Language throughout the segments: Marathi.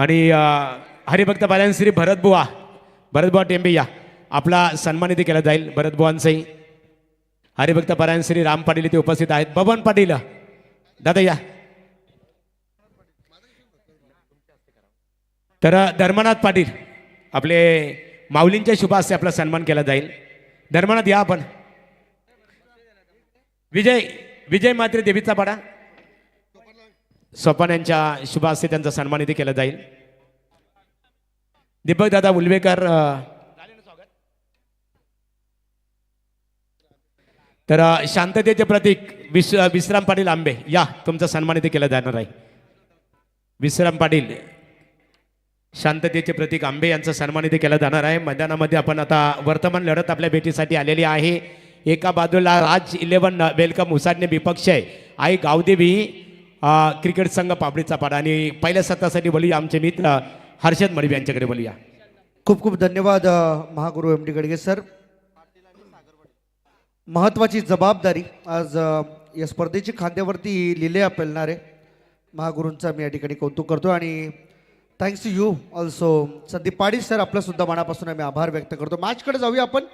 आणि हरिभक्त बाल्यान श्री भरतबुवा टेंबे या आपला सन्मान इथे केला जाईल. भरतबुवांचाही हरिभक्त पारायण श्री राम पाटील इथे उपस्थित आहेत. बबन पाटील दादा या. तर धर्मनाथ पाटील आपले माऊलींच्या शुभ हस्ते आपला सन्मान केला जाईल. धर्मनाथ या आपण. विजय मात्रे देवीचा पाडा सोपान यांच्या शुभ हस्ते त्यांचा सन्मान इथे केला जाईल. दीपक दादा उलवेकर तर शांततेचे प्रतीक विश्राम पाटील आंबे या तुमचा सन्मान इथे केला जाणार आहे. विश्राम पाटील शांततेचे प्रतीक आंबे यांचा सन्मान इथे केला जाणार आहे. मैदानामध्ये आपण आता वर्तमान लढत आपल्या भेटीसाठी आलेली आहे. एका बाजूला राज 11 वेलकम उसाडणे विपक्ष आहे. आई गावदेवी क्रिकेट संघ पापडीचा पाडा आणि पहिल्या सत्रासाठी बोलूया आमचे मित्र हर्षद मडवी यांच्याकडे बोलूया. खूप खूप धन्यवाद Mahaguru M D Gadge sir. महत्त्वाची जबाबदारी आज या स्पर्धेची खांद्यावरती लिहिल्या पेलणारे महागुरूंचा मी या ठिकाणी कौतुक करतो आणि thanks to you also Sandeep Patil sir. आपला सुद्धा मनापासून आम्ही आभार व्यक्त करतो. मॅचकडे जाऊया आपण.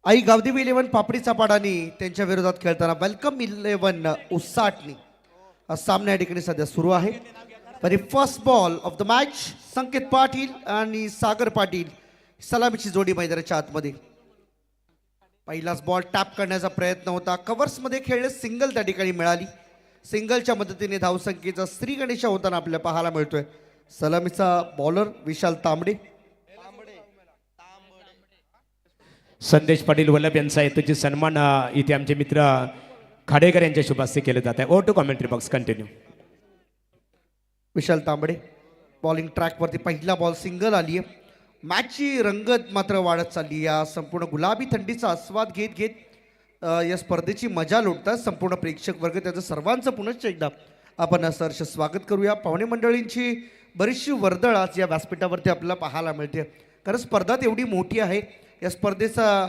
आई गावदेवी 11 पापडीचा पाडानी त्यांच्या विरोधात खेळताना वेलकम 11 उसाटणी हा सामना या ठिकाणी सध्या सुरू आहे. तरी first ball of the match Sanket Patil आणि सागर पाटील सलामीची जोडी मैदानाच्या आतमध्ये. पहिलाच बॉल टॅप करण्याचा प्रयत्न होता. कव्हर्समध्ये खेळले सिंगल त्या ठिकाणी मिळाली. सिंगलच्या मदतीने धावसंख्येचा श्री गणेशा होताना आपल्याला पाहायला मिळतोय. सलामीचा बॉलर विशाल तांबडे. संदेश पाटील वल्लभ यांचा हेतूची सन्मान इथे आमचे मित्र खाडेकर यांच्या शुभ हस्ते केले जात आहे. ओ to commentary box continue. Vishal Tambde bowling ट्रॅकवरती पहिला बॉल सिंगल आली आहे. मॅचची रंगत मात्र वाढत चालली. या संपूर्ण गुलाबी थंडीचा आस्वाद घेत घेत या स्पर्धेची मजा लुटतात संपूर्ण प्रेक्षक वर्ग. त्याचं सर्वांचं पुनश्च एकदा आपण सहर्ष स्वागत करूया. पाहुणे मंडळींची बरीचशी वर्दळ आज या व्यासपीठावरती आपल्याला पाहायला मिळते. कारण स्पर्धा तेवढी मोठी आहे. या स्पर्धेचं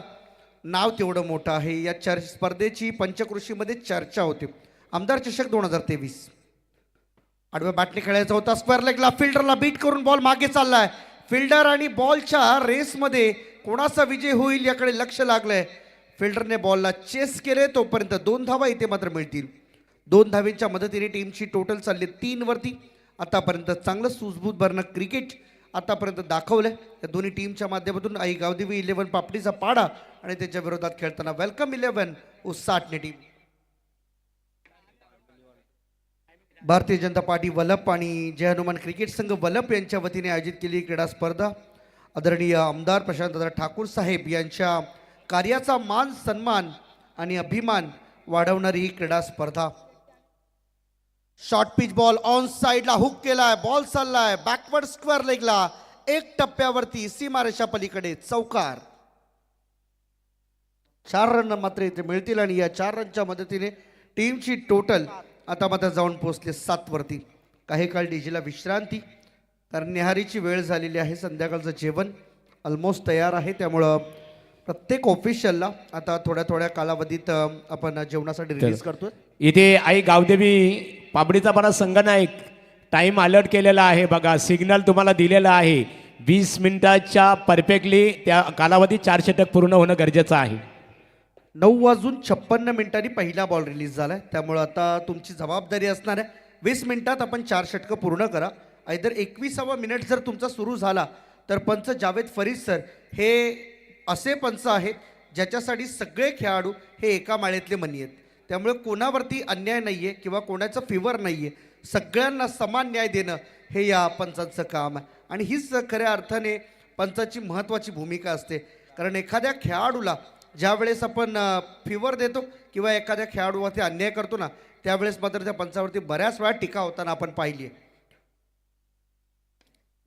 नाव तेवढं मोठं आहे. या स्पर्धेची पंचकृषीमध्ये चर्चा होते. आमदार चषक 2023 आडव्या बॅटने खेळायचा होता. स्क्वेअर लेगला फिल्डरला बीट करून बॉल मागे चाललाय. फिल्डर आणि बॉलच्या रेसमध्ये कोणाचा विजय होईल याकडे लक्ष लागलंय. फिल्डरने बॉलला चेस केले. तोपर्यंत 2 धावा इथे मात्र मिळतील. 2 धावेंच्या मदतीने टीमची टोटल चालली 3 वरती. आतापर्यंत चांगलं सूझबूझ भरणं क्रिकेट आतापर्यंत दाखवलंय. या दोन्ही टीमच्या माध्यमातून आई गावदेवी 11 पापडीचा पाडा आणि त्याच्या विरोधात खेळताना वेलकम 11 उसाटणे टीम. भारतीय जनता पार्टी वलप आणि जय हनुमान क्रिकेट संघ वलप यांच्या वतीने आयोजित केलेली क्रीडा स्पर्धा आदरणीय आमदार प्रशांतदादा ठाकूर साहेब यांच्या कार्याचा मान सन्मान आणि अभिमान वाढवणारी ही क्रीडा स्पर्धा. शॉर्ट पिच बॉल ऑन साइडला हुक केलाय. बॉल चाललाय बॅकवर्ड स्क्वेअर लेगला. 1 टप्प्यावरती सीमारेषा पलीकडे चौकार. 4 रन मात्र इथे मिळतील आणि या 4 रनच्या मदतीने टीमची टोटल आता मात्र जाऊन पोहोचले 7 वरती. काही काळ डीजीला विश्रांती कारण निहारीची वेळ झालेली आहे. संध्याकाळचं जेवण ऑलमोस्ट तयार आहे. त्यामुळं प्रत्येक ऑफिशियलला आता थोड्या थोड्या कालावधीत आपण जेवणासाठी रिलीज करतोय. इथे आई गावदेवी पापडीचा पाडा संघनायक टाइम अलर्ट केलेला आहे. बघा सिग्नल तुम्हाला दिलेला आहे. 20 मिनिटाच्या परफेक्टली त्या कालावधीत 4 षटक पूर्ण होणं गरजेचं आहे. 9:56 पहिला बॉल रिलीज झालाय. त्यामुळे आता तुमची जबाबदारी असणार आहे 20 मिनिटात आपण 4 षटकं पूर्ण करा. आयदर 21वा मिनिट जर तुमचा सुरू झाला तर पंच जावेद फरीद सर हे असे पंच आहेत ज्याच्यासाठी सगळे खेळाडू हे एका माळेतले मनी आहेत. त्यामुळे कोणावरती अन्याय नाही आहे किंवा कोणाचं फेवर नाही आहे. सगळ्यांना समान न्याय देणं हे या पंचांचं काम आहे आणि हीच खऱ्या अर्थाने पंचाची महत्त्वाची भूमिका असते. कारण एखाद्या खेळाडूला ज्यावेळेस आपण फेवर देतो किंवा एखाद्या खेळाडूवरती अन्याय करतो ना त्यावेळेस मात्र त्या पंचावरती बऱ्याच वेळा टीका होताना आपण पाहिली आहे.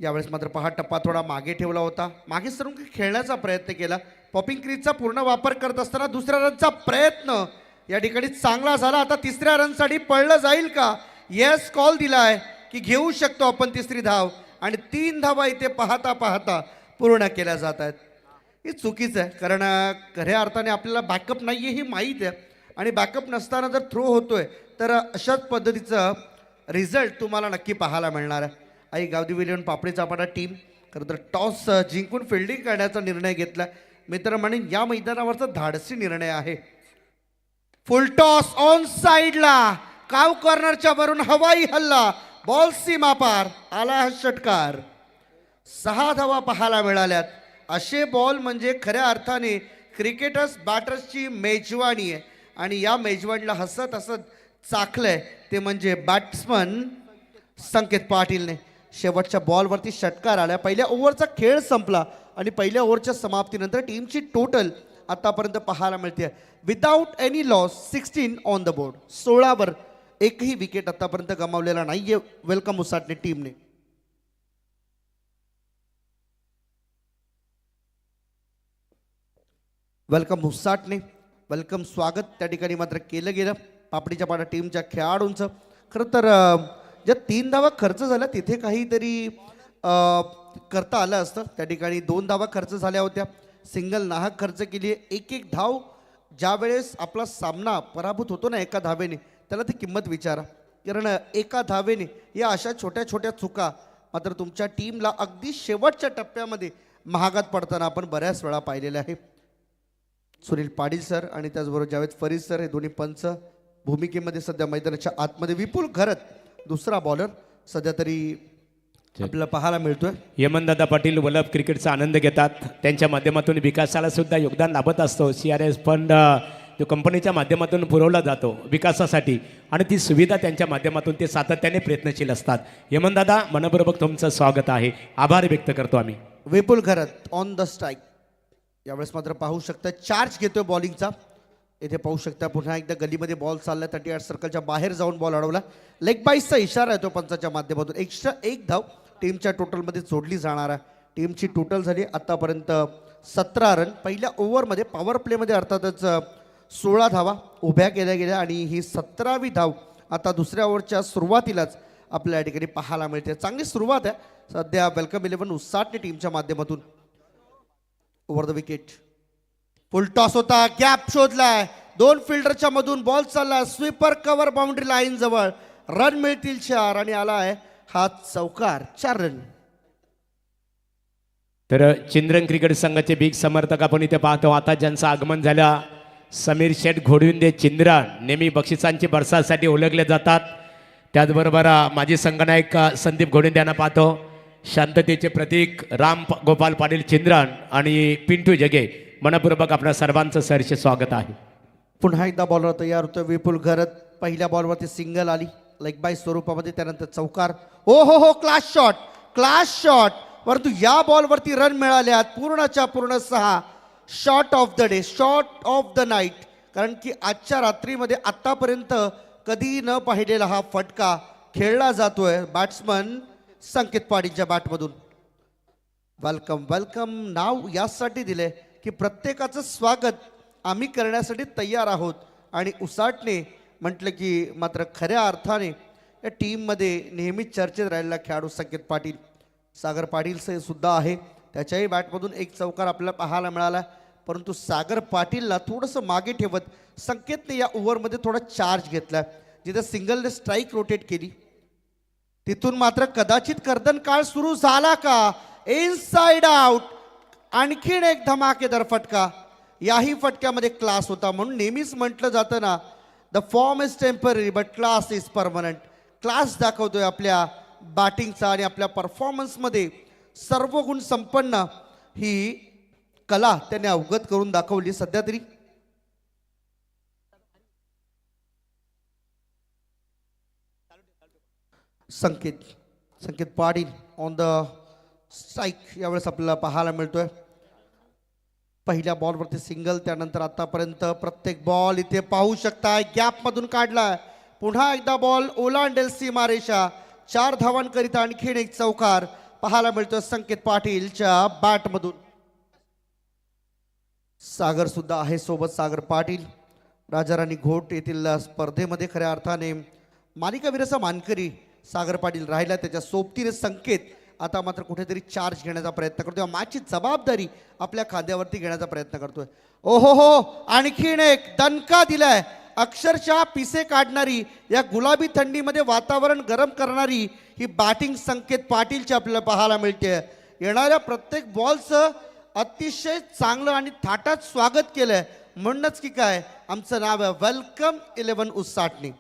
यावेळेस मात्र पहा टप्पा थोडा मागे ठेवला होता. मागे सरून खेळण्याचा प्रयत्न केला. पॉपिंग क्रीजचा पूर्ण वापर करत असताना दुसऱ्या रनचा प्रयत्न या ठिकाणी चांगला झाला. आता 3ऱ्या रनसाठी पळलं जाईल का? येस कॉल दिलाय की घेऊ शकतो आपण 3री धाव आणि 3 धावा इथे पाहता पाहता पूर्ण केल्या जात आहेत. हे चुकीचं आहे कारण खऱ्या अर्थाने आपल्याला बॅकअप नाही आहे हे माहीत आहे आणि बॅकअप नसताना जर थ्रो होतोय तर अशाच पद्धतीचं रिझल्ट तुम्हाला नक्की पाहायला मिळणार आहे. आई गावदेवी पापडी चापाडा टीम खरं तर टॉस जिंकून फिल्डिंग करण्याचा निर्णय घेतला. मित्र म्हणेन या मैदानावरचा धाडसी निर्णय आहे. फुल टॉस ऑन साइडला, काव कॉर्नरच्या वरून हवाई हल्ला, बॉल सीमा पार, आला हा षटकार. 6 धावा पाहायला मिळाल्यात. असे बॉल म्हणजे खऱ्या अर्थाने क्रिकेटर्स बॅटर्सची मेजवानी आहे आणि या मेजवानीला हसत हसत चाखलंय ते म्हणजे बॅट्समन संकेत पाटीलने. शेवटच्या बॉलवरती षटकार आला. पहिल्या ओव्हरचा खेळ संपला आणि पहिल्या ओव्हरच्या समाप्तीनंतर टीमची टोटल आतापर्यंत पाहायला मिळते without any loss 16 on the board. 16वर एकही विकेट आतापर्यंत गमावलेला नाहीये वेलकम उसाटणे टीमने. वेलकम उसाटणे, वेलकम स्वागत त्या ठिकाणी मात्र केलं गेलं पापडीच्या पाडा टीमच्या खेळाडूंचं. खरं तर ज्या 3 धावा खर्च झाल्या तिथे काहीतरी करता आलं असतं. त्या ठिकाणी 2 धावा खर्च झाल्या होत्या, सिंगल नाहक खर्च केली आहे. एक धाव ज्या वेळेस आपला सामना पराभूत होतो ना एका धावेने, त्याला ती किंमत विचारा. कारण एका धावेने या अशा छोट्या छोट्या चुका मात्र तुमच्या टीमला अगदी शेवटच्या टप्प्यामध्ये महागात पडताना आपण बऱ्याच वेळा पाहिलेले आहे. सुनील पाटील सर आणि त्याचबरोबर जावेद फरीद सर हे दोन्ही पंच भूमिकेमध्ये सध्या मैदानाच्या आतमध्ये. विपुल घरत दुसरा बॉलर सध्या तरी आपल्याला पाहायला मिळतोय. यमनदादा पाटील वल्लभ क्रिकेटचा आनंद घेतात. त्यांच्या माध्यमातून विकासाला सुद्धा योगदान लाभत असतो. CRS फंड जो कंपनीच्या माध्यमातून पुरवला जातो विकासासाठी आणि ती सुविधा त्यांच्या माध्यमातून ते सातत्याने प्रयत्नशील असतात. यमनदादा मनपूर्वक तुमचं स्वागत आहे, आभार व्यक्त करतो आम्ही. विपुल घरत ऑन द स्ट्राईक. यावेळेस मात्र पाहू शकता चार्ज घेतोय बॉलिंगचा. इथे पाहू शकता पुन्हा एकदा गलीमध्ये बॉल चालला, 38 सर्कलच्या बाहेर जाऊन बॉल अडवला. लेग बाईसचा इशारा येतो पंचाच्या माध्यमातून. एक्स्ट्रा 1 धाव टीमच्या टोटलमध्ये जोडली जाणार आहे. टीमची टोटल झाली आतापर्यंत 17 रन. पहिल्या ओव्हरमध्ये पॉवर प्लेमध्ये अर्थातच 16 धावा उभ्या केल्या गेल्या आणि ही 17वी धाव आता दुसऱ्या ओव्हरच्या सुरुवातीलाच आपल्या ठिकाणी पाहायला मिळते. चांगली सुरुवात आहे सध्या वेलकम 11 उसाटणे टीमच्या माध्यमातून. Over the wicket full toss होता, गॅप शोधलाय, 2 फिल्डरच्या मधून बॉल चालला, स्वीपर कव्हर बाउंड्री लाईन जवळ, रन मिळतील 4 आणि आला आहे हा चौकार. 4 रन. तर चिंद्रन क्रिकेट संघाचे बिग समर्थक आपण इथे पाहतो. आता ज्यांचं आगमन झालं समीर शेठ घोडविंदे चिंद्रन नेहमी बक्षिसांची बरसासाठी ओळखले जातात. त्याचबरोबर माजी संघनायक संदीप घोडविंदे यांना पाहतो. शांततेचे प्रतीक राम गोपाल पाटील चिंद्रन आणि पिंटू जगे मनपूर्वक आपल्या सर्वांचं सहर्ष स्वागत आहे. पुन्हा एकदा बॉलर तयार होतोय विपुल घरत. पहिल्या बॉलवरती सिंगल आली लेग बाय स्वरूपामध्ये, त्यानंतर चौकार. हो हो हो, क्लास शॉट, क्लास शॉट. परंतु या बॉलवरती रन मिळाल्यात पूर्णच्या पूर्ण 6. Shot of the day, shot of the night. कारण की आजच्या रात्रीमध्ये आतापर्यंत कधी न पाहिलेला हा फटका खेळला जातोय बॅट्समन संकेत पाटीलच्या बॅटमधून. वेलकम वेलकम नाव यासाठी दिले की प्रत्येकाचं स्वागत आम्ही करण्यासाठी तयार आहोत. आणि उसाटणे म्हटलं की मात्र खऱ्या अर्थाने या टीममध्ये नेहमीच चर्चेत राहिलेला खेळाडू संकेत पाटील. सागर पाटील सुद्धा आहे, त्याच्याही बॅटमधून एक चौकार आपल्याला पाहायला मिळाला. परंतु सागर पाटीलला थोडंसं मागे ठेवत संकेतने या ओव्हरमध्ये थोडा चार्ज घेतला. जिथे सिंगलने स्ट्राईक रोटेट केली तिथून मात्र कदाचित कर्दन काळ सुरू झाला का. इनसाइड आउट, आणखीन एक धमाकेदार फटका. याही फटक्यामध्ये क्लास होता. म्हणून नेहमीच म्हटलं जातं ना, the form is temporary but class is permanent. Class दाखवतोय आपल्या बॅटिंगचा आणि आपल्या परफॉर्मन्समध्ये सर्व गुण संपन्न ही कला त्याने अवगत करून दाखवली. सध्या तरी संकेत पाटील ऑन द स्ट्राईक यावेळेस आपल्याला पाहायला मिळतोय. पहिल्या बॉलवरती सिंगल, त्यानंतर आतापर्यंत प्रत्येक बॉल इथे पाहू शकताय गॅपमधून काढलाय. पुन्हा एकदा बॉल ओलांडेल सीमारेषा. 4 धावांकरिता आणखीन एक चौकार पाहायला मिळतोय संकेत पाटीलच्या बॅटमधून. सागर सुद्धा आहे सोबत. सागर पाटील राजाराणी घोट येथील स्पर्धेमध्ये खऱ्या अर्थाने मालिकावीराचा मानकरी सागर पाटील राहिला. त्याच्या सोबतीने संकेत आता मात्र कुठेतरी चार्ज घेण्याचा प्रयत्न करतोय, मॅचची जबाबदारी आपल्या खांद्यावरती घेण्याचा प्रयत्न करतोय. ओहो हो, आणखीन एक दणका दिलाय अक्षरशः पिसे काढणारी, या गुलाबी थंडीमध्ये वातावरण गरम करणारी ही बॅटिंग संकेत पाटीलची आपल्याला पाहायला मिळते. येणाऱ्या प्रत्येक बॉलचं अतिशय चांगलं आणि थाटात स्वागत केलंय. म्हणूनच की काय आमचं नाव आहे वेलकम 11 उसाटणी.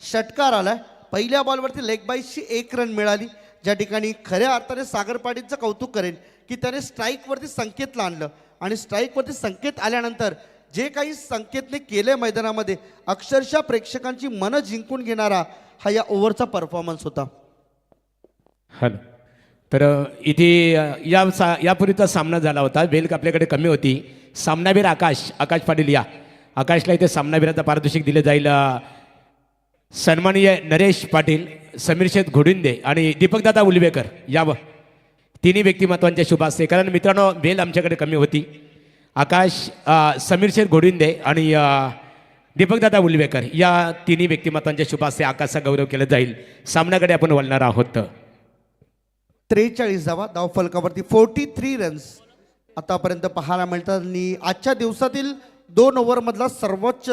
षटकार आलाय. पहिल्या बॉलवरती लेग बाईसची 1 रन मिळाली. ज्या ठिकाणी खऱ्या अर्थाने सागर पाटीलचं कौतुक करेन की त्याने स्ट्राईकवरती संकेतला आणलं आणि स्ट्राईकवरती संकेत आल्यानंतर जे काही संकेतने केले मैदानामध्ये अक्षरशः प्रेक्षकांची मनं जिंकून घेणारा हा या ओव्हरचा परफॉर्मन्स होता. हॅलो. तर इथे यापूर्वीचा सामना झाला होता. वेल आपल्याकडे कमी होती. सामनावीर आकाश पाटील या. आकाशला इथे सामनावीराचा पारितोषिक दिले जाईल. सन्माननीय नरेश पाटील, समीर शेठ घोडिंदे आणि दीपकदादा उलवेकर यावं तिन्ही व्यक्तिमत्वांच्या शुभ असते. कारण मित्रांनो वेल आमच्याकडे कमी होती. आकाश, समीर शेठ घोडिंदे आणि दीपकदादा उलवेकर या तिन्ही व्यक्तिमत्वांच्या शुभ असते. आकाशचा गौरव केला जाईल. सामन्याकडे आपण वळणार आहोत. 43 धावा धावफलकावरती 43 रन्स आतापर्यंत पाहायला मिळतात आणि आजच्या दिवसातील 2 ओव्हरमधला सर्वोच्च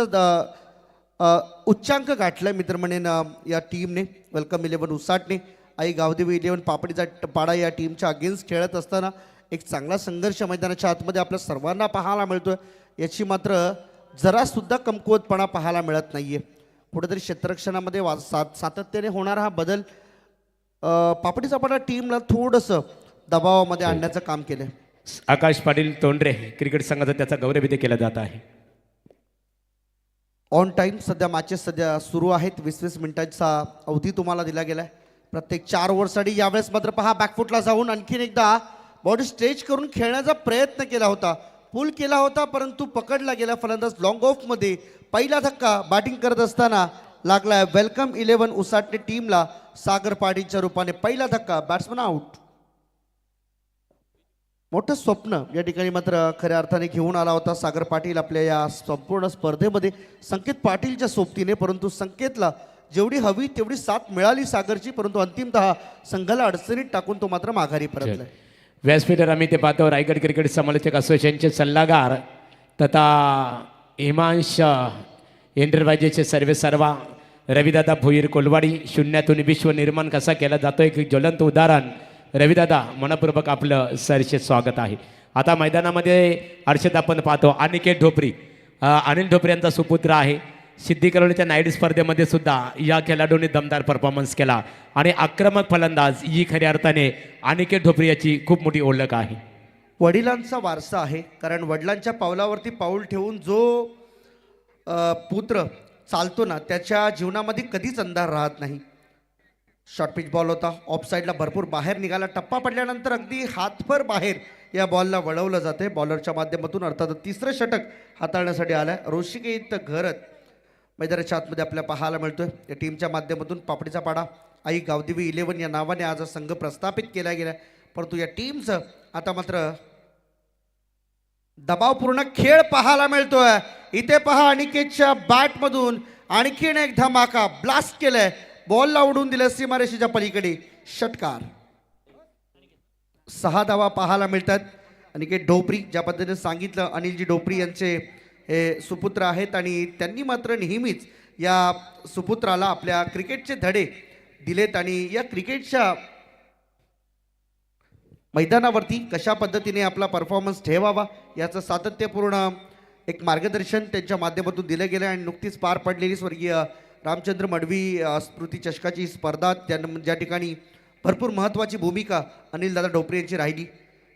उच्चांक गाठला मित्र म्हणेन या टीमने. वेलकम 11 उसाटणे आई गावदेवी 11 पापडीचा पाडा या टीमच्या अगेन्स्ट खेळत असताना एक चांगला संघर्ष मैदानाच्या आतमध्ये आपल्या सर्वांना पाहायला मिळतोय. याची मात्र जरासुद्धा कमकुवतपणा पाहायला मिळत नाहीये. कुठेतरी क्षेत्ररक्षणामध्ये सातत्याने होणारा हा बदल पापडीचा पाडा टीमला थोडंसं दबावामध्ये आणण्याचं काम केलं. आकाश पाटील तोंडरे क्रिकेट संघाचा त्याचा गौरव इथे केला जात आहे. ऑन टाईम सध्या मॅचेस सध्या सुरू आहेत. 20-20 मिनिटांचा अवधी तुम्हाला दिला गेला आहे प्रत्येक 4 ओव्हरसाठी. यावेळेस मात्र पहा बॅकफुटला जाऊन आणखीन एकदा बॉडी स्ट्रेच करून खेळण्याचा प्रयत्न केला होता. पुल केला होता परंतु पकडला गेला फलंदाज लॉंग ऑफमध्ये. पहिला धक्का बॅटिंग करत असताना लागलाय वेलकम 11 उसाटणे टीमला. सागर पाटीलच्या रूपाने पहिला धक्का, बॅट्समन आउट. मोठं स्वप्न या ठिकाणी मात्र खऱ्या अर्थाने घेऊन आला होता सागर पाटील आपल्या या संपूर्ण स्पर्धेमध्ये संकेत पाटीलच्या सोबतीने. परंतु संकेतला जेवढी हवी तेवढी साथ मिळाली सागरची, परंतु अंतिमतः संघाला अडचणीत टाकून तो मात्र माघारी परतला. व्यासपीठावर आम्ही ते पाहतो. रायगड क्रिकेट समालोचक असोसिएशनचे सल्लागार तथा हिमांश एंटरप्राइजेसचे सर्वा रविदादा भोईर कोलवाडी. शून्यातून विश्व निर्माण कसा केला जातो एक ज्वलंत उदाहरण. रविदादा मनपूर्वक आपलं सरचे स्वागत आहे. आता मैदानामध्ये हर्षद आपण पाहतो अनिकेत ढोपरी, अनिल ढोपरे यांचा सुपुत्र आहे. सिद्धी नाईट स्पर्धेमध्ये सुद्धा या खेळाडूंनी दमदार परफॉर्मन्स केला आणि आक्रमक फलंदाज ही खऱ्या अर्थाने अनिकेत ढोपरे याची खूप मोठी ओळख आहे. वडिलांचा वारसा आहे. कारण वडिलांच्या पावलावरती पाऊल ठेवून जो पुत्र चालतो ना त्याच्या जीवनामध्ये कधीच अंधार राहत नाही. शॉर्ट पिच बॉल होता. ऑफ साईडला भरपूर बाहेर निघाला. टप्पा पडल्यानंतर अगदी हातभर बाहेर या बॉलला वळवलं जाते बॉलरच्या माध्यमातून. अर्थात तिसरं षटक हाताळण्यासाठी आलाय ऋषिकेत घरत मैदानाच्या आतमध्ये आपल्याला पाहायला मिळतोय. या टीमच्या माध्यमातून पापडीचा पाडा आई गावदेवी 11 या नावाने आज संघ प्रस्थापित केला गेला. परंतु या टीमचं आता मात्र दबावपूर्ण खेळ पाहायला मिळतोय. इथे पहा अनिकेतच्या बॅटमधून आणखीन एक धमाका ब्लास्ट केलाय. बॉलला उडून दिलं सीमारेषेच्या पलीकडे. षटकार. 6 धावा पाहायला मिळतात. अनिकेत ढोपरी ज्या पद्धतीने सांगितलं अनिलजी ढोपरी यांचे हे सुपुत्र आहेत आणि त्यांनी मात्र नेहमीच या सुपुत्राला आपल्या क्रिकेटचे धडे दिलेत आणि या क्रिकेटच्या मैदानावरती कशा पद्धतीने आपला परफॉर्मन्स ठेवावा याचं सातत्यपूर्ण एक मार्गदर्शन त्यांच्या माध्यमातून दिलं गेलं. आणि नुकतीच पार पडलेली स्वर्गीय रामचंद्र मडवी स्मृती चषकाची स्पर्धा ज्या ठिकाणी भरपूर महत्त्वाची भूमिका अनिलदादा ढोपरे यांची राहिली.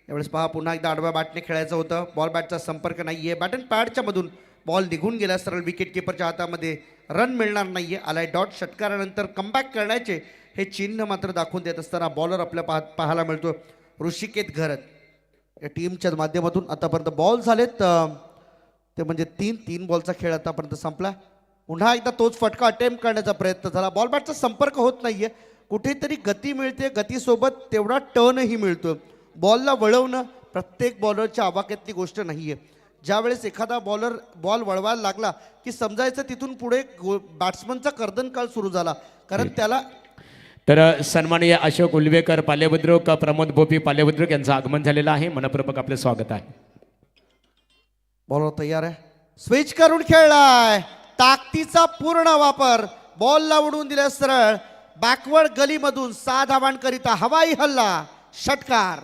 यावेळेस पहा पुन्हा एकदा आडव्या बॅटने खेळायचं होतं. बॉल बॅटचा संपर्क नाही आहे. बॅट अँड पॅडच्या मधून बॉल निघून गेला. सरळ विकेट किपरच्या हातामध्ये रन मिळणार नाही आहे. आलाय डॉट. षटकारानंतर कमबॅक करण्याचे हे चिन्ह मात्र दाखवून देत असताना बॉलर आपल्या पाहायला मिळतो ऋषिकेत घरत. या टीमच्या माध्यमातून आतापर्यंत बॉल झालेत ते म्हणजे 3 बॉलचा खेळ आतापर्यंत संपला. पुन्हा एकदा तोच फटका अटेम्प्ट करण्याचा प्रयत्न झाला. बॉल बॅटचा संपर्क होत नाहीये. कुठेतरी गती मिळते. गतीसोबत तेवढा टर्नही मिळतो. बॉलला वळवणं प्रत्येक बॉलरच्या आवाक्यातली गोष्ट नाहीये. ज्यावेळेस एखादा बॉल वळवायला लागला की समजायचं तिथून पुढे बॅट्समनचा कर्दनकाळ सुरू झाला. कारण त्याला तर सन्माननीय अशोक उलवेकर पालेबुद्रुक, प्रमोद भोपी पालेबुद्रुक यांचं आगमन झालेलं आहे. मनपूर्वक आपलं स्वागत आहे. बॉलर तयार आहे. स्विच करून खेळलाय. ताकदीचा पूर्ण वापर, बॉलला उडवून दिले सरळ बॅकवर्ड गलीमधून 6 धावांकरिता हवाई हल्ला, षटकार.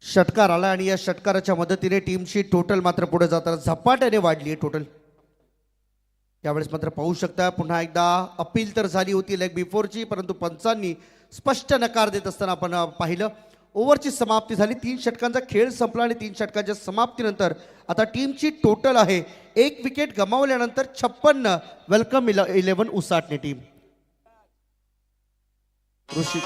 षटकार आला आणि या षटकाराच्या मदतीने टीमची टोटल मात्र पुढे जाताना झपाट्याने वाढली आहे टोटल. यावेळेस मात्र पाहू शकता पुन्हा एकदा अपील तर झाली होती लेग बिफोरची, परंतु पंचांनी स्पष्ट नकार देत असताना आपण पाहिलं. ओव्हरची समाप्ती झाली, 3 षटकांचा खेळ संपला आणि 3 षटकांच्या समाप्तीनंतर आता टीमची टोटल आहे 1 विकेट गमावल्यानंतर 56. वेलकम 11 उसाटणे टीम. ऋषी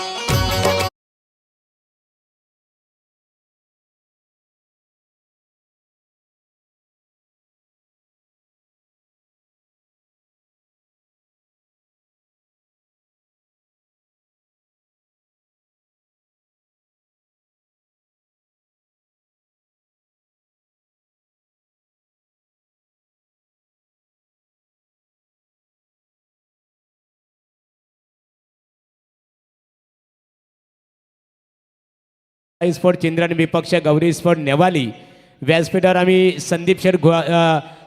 स्पोर्ट चिंद्रन विपक्ष गौरी स्पोर्ट नेवाली व्यासपीठावर आम्ही संदीप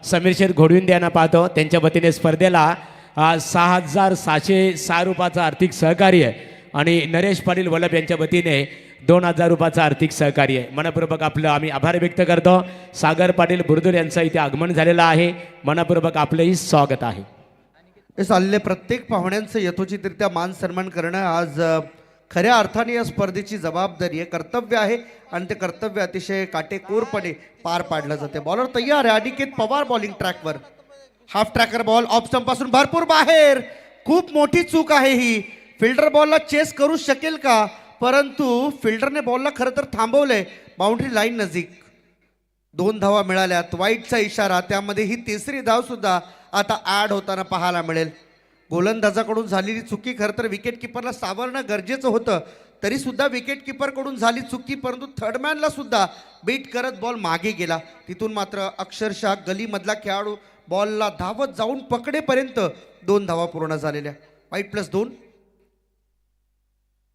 समीर शेठ घोडविंदे यांना पाहतो. त्यांच्या वतीने स्पर्धेला 6,706 रुपयाचं आर्थिक सहकार्य आणि नरेश पाटील वल्लभ यांच्या वतीने 2,000 रुपयाचं आर्थिक सहकार्य. मनपूर्वक आपलं आम्ही आभार व्यक्त करतो. सागर पाटील बुरदुर यांचं इथे आगमन झालेलं आहे. मनपूर्वक आपलंही स्वागत आहे. हे चाललेले प्रत्येक पाहुण्यांचं यथोचितरित्या मान सन्मान करणं आज खऱ्या अर्थाने या स्पर्धेची जबाबदारी आहे, कर्तव्य आहे आणि ते कर्तव्य अतिशय काटेकोरपणे पार पाडलं जाते. बॉलर तयार आहे, अनिकेत पवार बॉलिंग ट्रॅकवर. Half tracker ball off stump पासून भरपूर बाहेर. खूप मोठी चूक आहे ही. फिल्डर बॉलला चेस करू शकेल का, परंतु फिल्डरने बॉलला खरं तर थांबवलंय बाउंड्री लाईन नजीक. 2 धावा मिळाल्यात, वाईटचा इशारा, त्यामध्ये ही 3री धाव सुद्धा आता ऍड होताना पाहायला मिळेल. गोलंदाजाकडून झालेली चुकी खरं तर विकेट किपरला सावरणं गरजेचं होतं, तरी सुद्धा विकेट किपरकडून झाली चुकी, परंतु थर्डमॅनला सुद्धा बीट करत बॉल मागे गेला. तिथून मात्र अक्षरशः गलीमधला खेळाडू बॉलला धावत जाऊन पकडेपर्यंत 2 धावा पूर्ण झालेल्या. वाईट +2.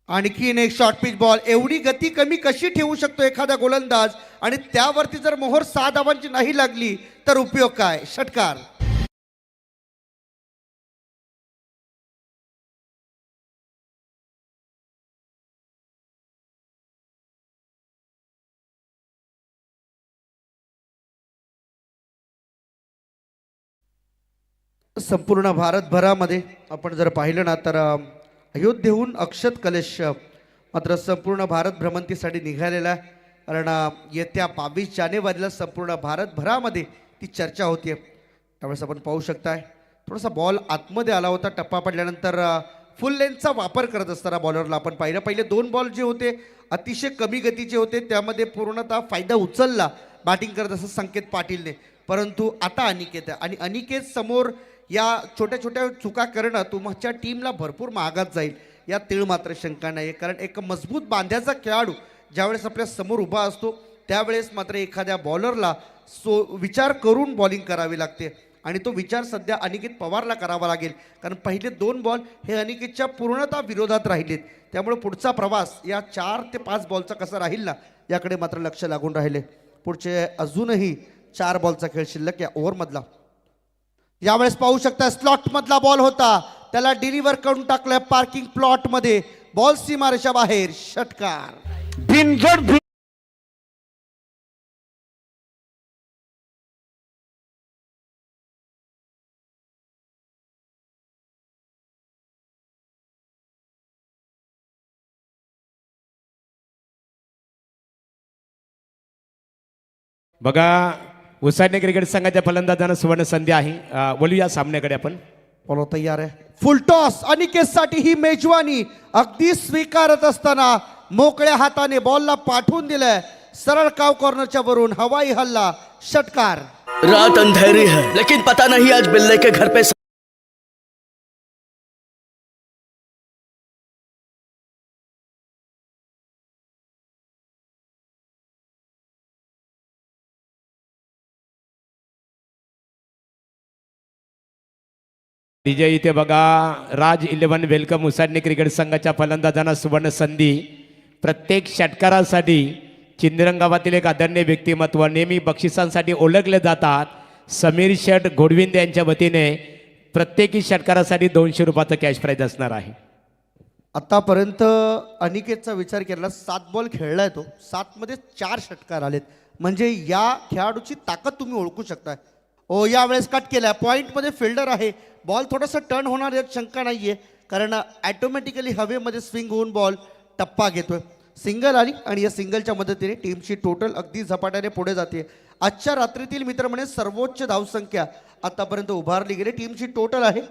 आणखीन एक शॉर्ट पिच बॉल. एवढी गती कमी कशी ठेवू शकतो एखादा गोलंदाज, आणि त्यावरती जर मोहर 6 धावांची नाही लागली तर उपयोग काय. षटकार. संपूर्ण भारतभरामध्ये आपण जर पाहिलं ना तर अयोध्येहून अक्षत कलेश मात्र संपूर्ण भारत भ्रमंतीसाठी निघालेला आहे. कारण येत्या 22 जानेवारीला संपूर्ण भारतभरामध्ये ती चर्चा होती. त्यावेळेस आपण पाहू शकताय थोडासा बॉल आतमध्ये आला होता. टप्पा पडल्यानंतर फुल लेंथचा वापर करत असताना बॉलरला आपण पाहिलं. पहिले 2 बॉल जे होते अतिशय कमी गतीचे होते, त्यामध्ये पूर्णतः फायदा उचलला बॅटिंग करत असं संकेत पाटीलने. परंतु आता अनिकेत आहे आणि अनिकेत समोर या छोट्या छोट्या चुका करणं तुमच्या टीमला भरपूर महागात जाईल या तीळ मात्र शंका नाही. कारण एक मजबूत बांध्याचा खेळाडू ज्यावेळेस आपल्या समोर उभा असतो त्यावेळेस मात्र एखाद्या बॉलरला विचार करून बॉलिंग करावी लागते, आणि तो विचार सध्या अनिकेत पवारला करावा लागेल. कारण पहिले 2 बॉल हे अनिकेतच्या पूर्णतः विरोधात राहिलेत. त्यामुळे पुढचा प्रवास या 4 ते 5 बॉलचा कसा राहील ना याकडे मात्र लक्ष लागून राहिले. पुढचे अजूनही 4 बॉलचा खेळ शिल्लक या ओव्हरमधला. यावेळेस पाहू शकता स्लॉट मधला बॉल होता, त्याला डिलिव्हर करून टाकलाय पार्किंग प्लॉट मध्ये. बॉल सीमारेषा बाहेर. षटकार. बघा उसाटणे क्रिकेट संघाच्या फलंदाजांना सुवर्ण संधी आहे. बोलू या सामन्याकडे आपण. बॉल तयार आहे. फुल टॉस अनिकेतसाठी ही मेजवानी अगदी स्वीकारत असताना मोकळ्या हाताने बॉलला पाठवून दिलंय सरळ काव कॉर्नरच्या वरून. हवाई हल्ला. षटकार. रात अंधेरी है लेकिन पता नहीं आज बिल्ले के घर पे विजय इथे बघा राज 11 वेलकम उसाडणे क्रिकेट संघाच्या फलंदाजांना सुवर्ण संधी. प्रत्येक षटकारासाठी चिंदरंग गावातील एक आदरणीय व्यक्तिमत्व नेहमी बक्षिसांसाठी ओळखले जातात. समीर शेठ घोडविंद यांच्या वतीने प्रत्येकी षटकारासाठी 200 रुपयाचं कॅश प्राईज असणार आहे. आतापर्यंत अनिकेतचा विचार केला 7 बॉल खेळलाय तो 7 मध्ये 4 षटकार आलेत. म्हणजे या खेळाडूची ताकद तुम्ही ओळखू शकता. ओ यावेळेस कट केलाय पॉईंटमध्ये फिल्डर आहे. बॉल थोडासा टर्न होणार यात शंका नाहीये कारण ॲटोमॅटिकली हवेमध्ये स्विंग होऊन बॉल टप्पा घेतोय. सिंगल आली आणि या सिंगलच्या मदतीने टीमची टोटल अगदी झपाट्याने पुढे जाते. आजच्या रात्रीतील मित्र म्हणे सर्वोच्च धावसंख्या आतापर्यंत उभारली गेली. टीमची टोटल आहे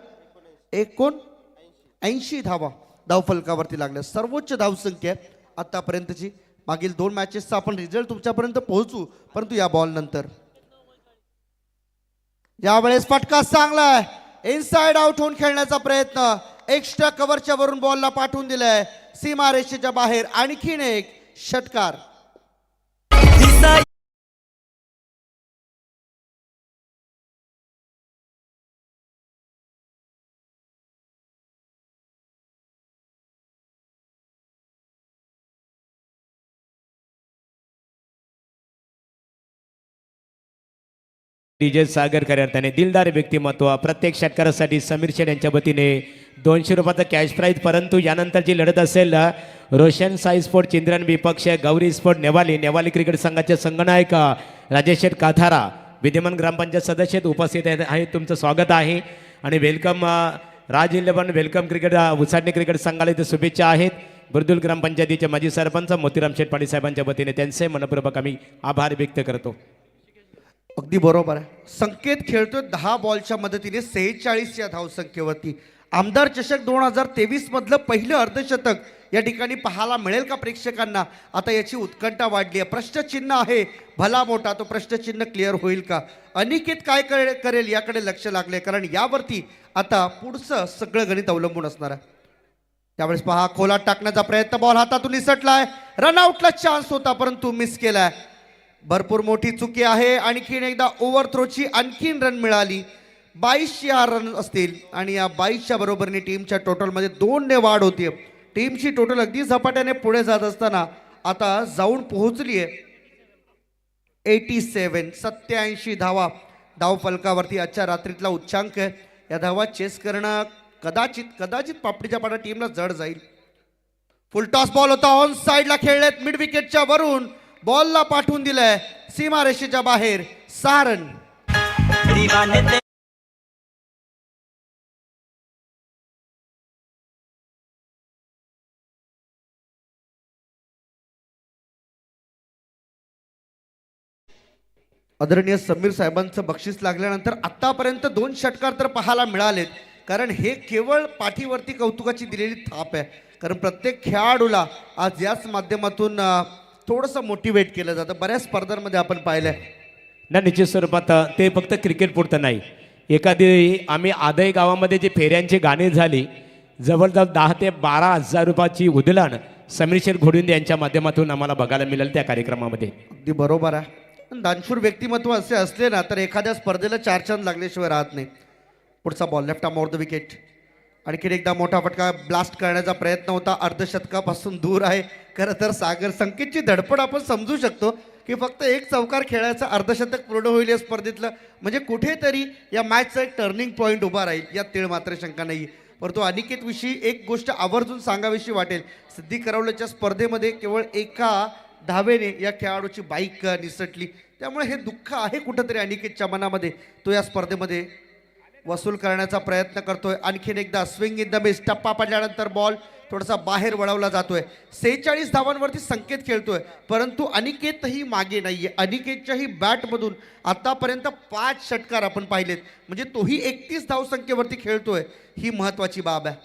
80 धावा धावफलकावरती लागल्या. सर्वोच्च धावसंख्या आतापर्यंतची. मागील 2 मॅचेसचा आपण रिझल्ट तुमच्यापर्यंत पोहोचू परंतु या बॉल नंतर यावेळेस फटका चांगला आहे. इनसाइड आउट होऊन खेळण्याचा प्रयत्न एक्स्ट्रा कव्हरच्या वरून बॉलला पाठवून दिलाय सीमारेषेच्या बाहेर. आणखीन एक षटकार. डीजे सागर त्याने दिलदार व्यक्तिमत्व. प्रत्येक षटकारासाठी समीर शेठ यांच्या वतीने 200 रुपयाचं कॅश प्राईज. परंतु यानंतरची लढत असेल रोशन साई स्पोर्ट चिंद्रन विपक्ष गौरी स्पोर्ट नेवाली क्रिकेट संघाचे संघनायक राजेश शेठ काथारा विद्यमान ग्रामपंचायत सदस्य उपस्थित आहेत. तुमचं स्वागत आहे आणि वेलकम राज 11 वेलकम क्रिकेट उसाडणे क्रिकेट संघाला इथे शुभेच्छा आहेत. बुर्दुल ग्रामपंचायतीचे माजी सरपंच मोतीराम शेठ पाटील साहेबांच्या वतीने त्यांचे मनपूर्वक आम्ही आभार व्यक्त करतो. अगदी बरोबर आहे. संकेत खेळतोय 10 बॉलच्या मदतीने 46 या धावसंख्येवरती. आमदार चषक 2023 मधलं पहिलं अर्धशतक या ठिकाणी पाहायला मिळेल का प्रेक्षकांना? आता याची उत्कंठा वाढली आहे. प्रश्नचिन्ह आहे भला मोठा. तो प्रश्नचिन्ह क्लिअर होईल का? अनिकेत काय करेल याकडे लक्ष लागले कारण यावरती आता पुढचं सगळं गणित अवलंबून असणार आहे. त्यावेळेस पहा खोलात टाकण्याचा प्रयत्न. बॉल हातातून निसटलाय. रनआउटला चान्स होता परंतु मिस केलाय. भरपूर मोठी चुकी आहे. आणखीन एकदा ओव्हरथ्रोची आणखीन रन मिळाली. 22 या रन असतील आणि या 22च्या बरोबरीने टीमच्या टोटलमध्ये 2 ने वाढ होती. टीमची टोटल अगदी झपाट्याने पुढे जात असताना आता जाऊन पोहोचली आहे 87 धावा धावफलकावरती. आजच्या रात्रीतला उच्चांक आहे. या धावा चेस करणं कदाचित पापडीच्या पाडा टीमला जड जाईल. फुल टॉस बॉल होता. ऑन साईडला खेळलेत मिड विकेटच्या वरून बॉलला पाठवून दिलंय सीमारेषेच्या बाहेर. 6 रन. आदरणीय समीर साहेबांचं बक्षीस लागल्यानंतर आतापर्यंत 2 षटकार तर पाहायला मिळालेत कारण हे केवळ पाठीवरती कौतुकाची दिलेली थाप आहे. कारण प्रत्येक खेळाडूला आज याच माध्यमातून थोडंसं मोटिवेट केलं जातं. बऱ्याच स्पर्धांमध्ये आपण पाहिलंय ना. निश्चित स्वरूपात ते फक्त क्रिकेट पुरतं नाही. एखादी आम्ही आदय गावामध्ये जे फेऱ्यांची गाणी झाली जवळजवळ 10 ते 12 हजार रुपयाची उधळण समीर शेठ घोडविंद यांच्या माध्यमातून आम्हाला बघायला मिळेल त्या कार्यक्रमामध्ये. अगदी बरोबर आहे. दानशूर व्यक्तिमत्व असे असले ना तर एखाद्या स्पर्धेला 4 चांद लागल्याशिवाय राहत नाही. पुढचा ball left arm over the wicket. आणखीन एकदा मोठा फटका ब्लास्ट करण्याचा प्रयत्न होता. अर्धशतकापासून दूर आहे. खरं तर सागर संकेतची धडपड आपण समजू शकतो की फक्त एक चौकार खेळायचा अर्धशतक पूर्ण होईल या स्पर्धेतलं म्हणजे कुठेतरी या मॅचचा एक टर्निंग पॉईंट उभा राहील यात तीळ मात्र शंका नाही. परंतु अनिकेतविषयी एक गोष्ट आवर्जून सांगावीशी वाटेल. सिद्धी करवल्याच्या स्पर्धेमध्ये केवळ एका धावेने या खेळाडूची बाईक निसटली. त्यामुळे हे दुःख आहे कुठंतरी अनिकेतच्या मनामध्ये. तो या स्पर्धेमध्ये वसूल करण्याचा प्रयत्न करतोय. आणखीन एकदा स्विंग इन द मिस. टप्पा पडल्यानंतर बॉल थोडासा बाहेर वळवला जातोय. 46 धावांवरती संकेत खेळतोय परंतु अनिकेतही मागे नाहीये. अनिकेतच्याही बॅटमधून आतापर्यंत 5 षटकार आपण पाहिलेत म्हणजे तोही 31 धावसंख्येवरती खेळतोय. ही महत्वाची बाब आहे.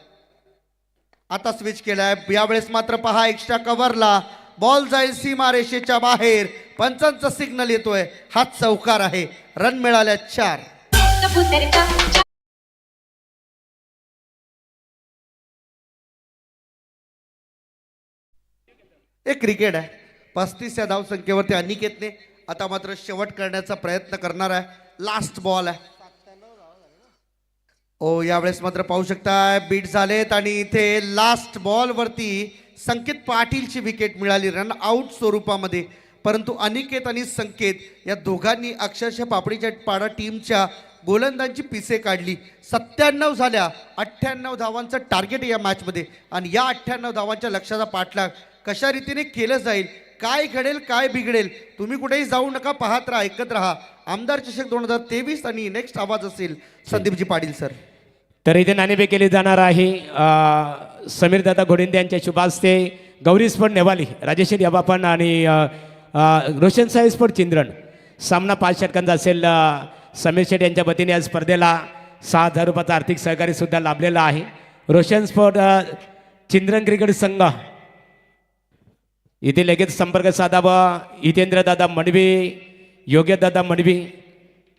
आता स्विच केलाय. यावेळेस मात्र पहा एक्स्ट्रा कव्हरला बॉल जाईल सीमारेषेच्या बाहेर. पंचांचा सिग्नल येतोय. हा चौकार आहे. रन मिळाल्या 4. एक क्रिकेट आहे. 35 या धावसंख्येवरती अनिकेतने आता मात्र शेवट करण्याचा प्रयत्न करणार आहे. लास्ट बॉल आहे. ओ यावेळेस मात्र पाहू शकताय बीट झालेत आणि इथे लास्ट बॉल वरती संकेत पाटीलची विकेट मिळाली रन आउट स्वरूपामध्ये. परंतु अनिकेत आणि संकेत या दोघांनी अक्षरशः पापडीच्या पाडा टीमच्या गोलंदाजी पिसे काढली. 97 झाल्या. 98 धावांचं टार्गेट आहे या मॅचमध्ये आणि या 98 धावांच्या लक्ष्याचा पाठलाग कशा रीतीने केलं जाईल, काय घडेल काय बिघडेल, तुम्ही कुठेही जाऊ नका, पाहत राहा, ऐकत राहा. आमदार चषक 2023 आणि नेक्स्ट आवाज असेल संदीपजी पाटील सर. तर इथे नाणेफे केली जाणार आहे. समीर दादा घोडिंदे यांच्या शुभ हस्ते गौरी स्पोर्ट नेवाली, राजेश्वर याबापण आणि रोशन साई स्पोर्ट चिंद्रण सामना 5 षटकांचा असेल. समीर शेठ यांच्या वतीने या स्पर्धेला 6,000 रुपयाचा आर्थिक सहकार्य सुद्धा लाभलेला आहे. रोशन स्पोर्ट चिंद्रण क्रिकेट संघ इथे लगेच संपर्क साधावा. हितेंद्रदादा मडवी, योग्यदादा मडवी,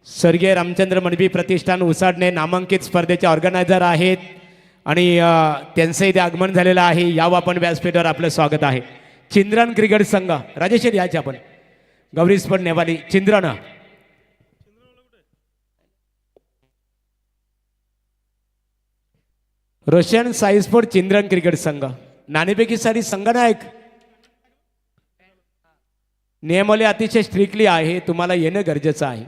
स्वर्गीय रामचंद्र मडवी प्रतिष्ठान उसाडणे नामांकित स्पर्धेचे ऑर्गनायझर आहेत आणि त्यांचं इथे आगमन झालेलं आहे. यावं आपण व्यासपीठावर आपलं स्वागत आहे. चिंद्रण क्रिकेट संघ राजेश्वर याचे आपण गौरी स्पोर्ट नेवाली चिंद्रण. रोशन साई स्पोर्ट चिंद्रण क्रिकेट संघ नाणेफेकी साठी संघनायक. नियमावली अतिशय स्ट्रिक्टली आहे, तुम्हाला येणं गरजेचं आहे.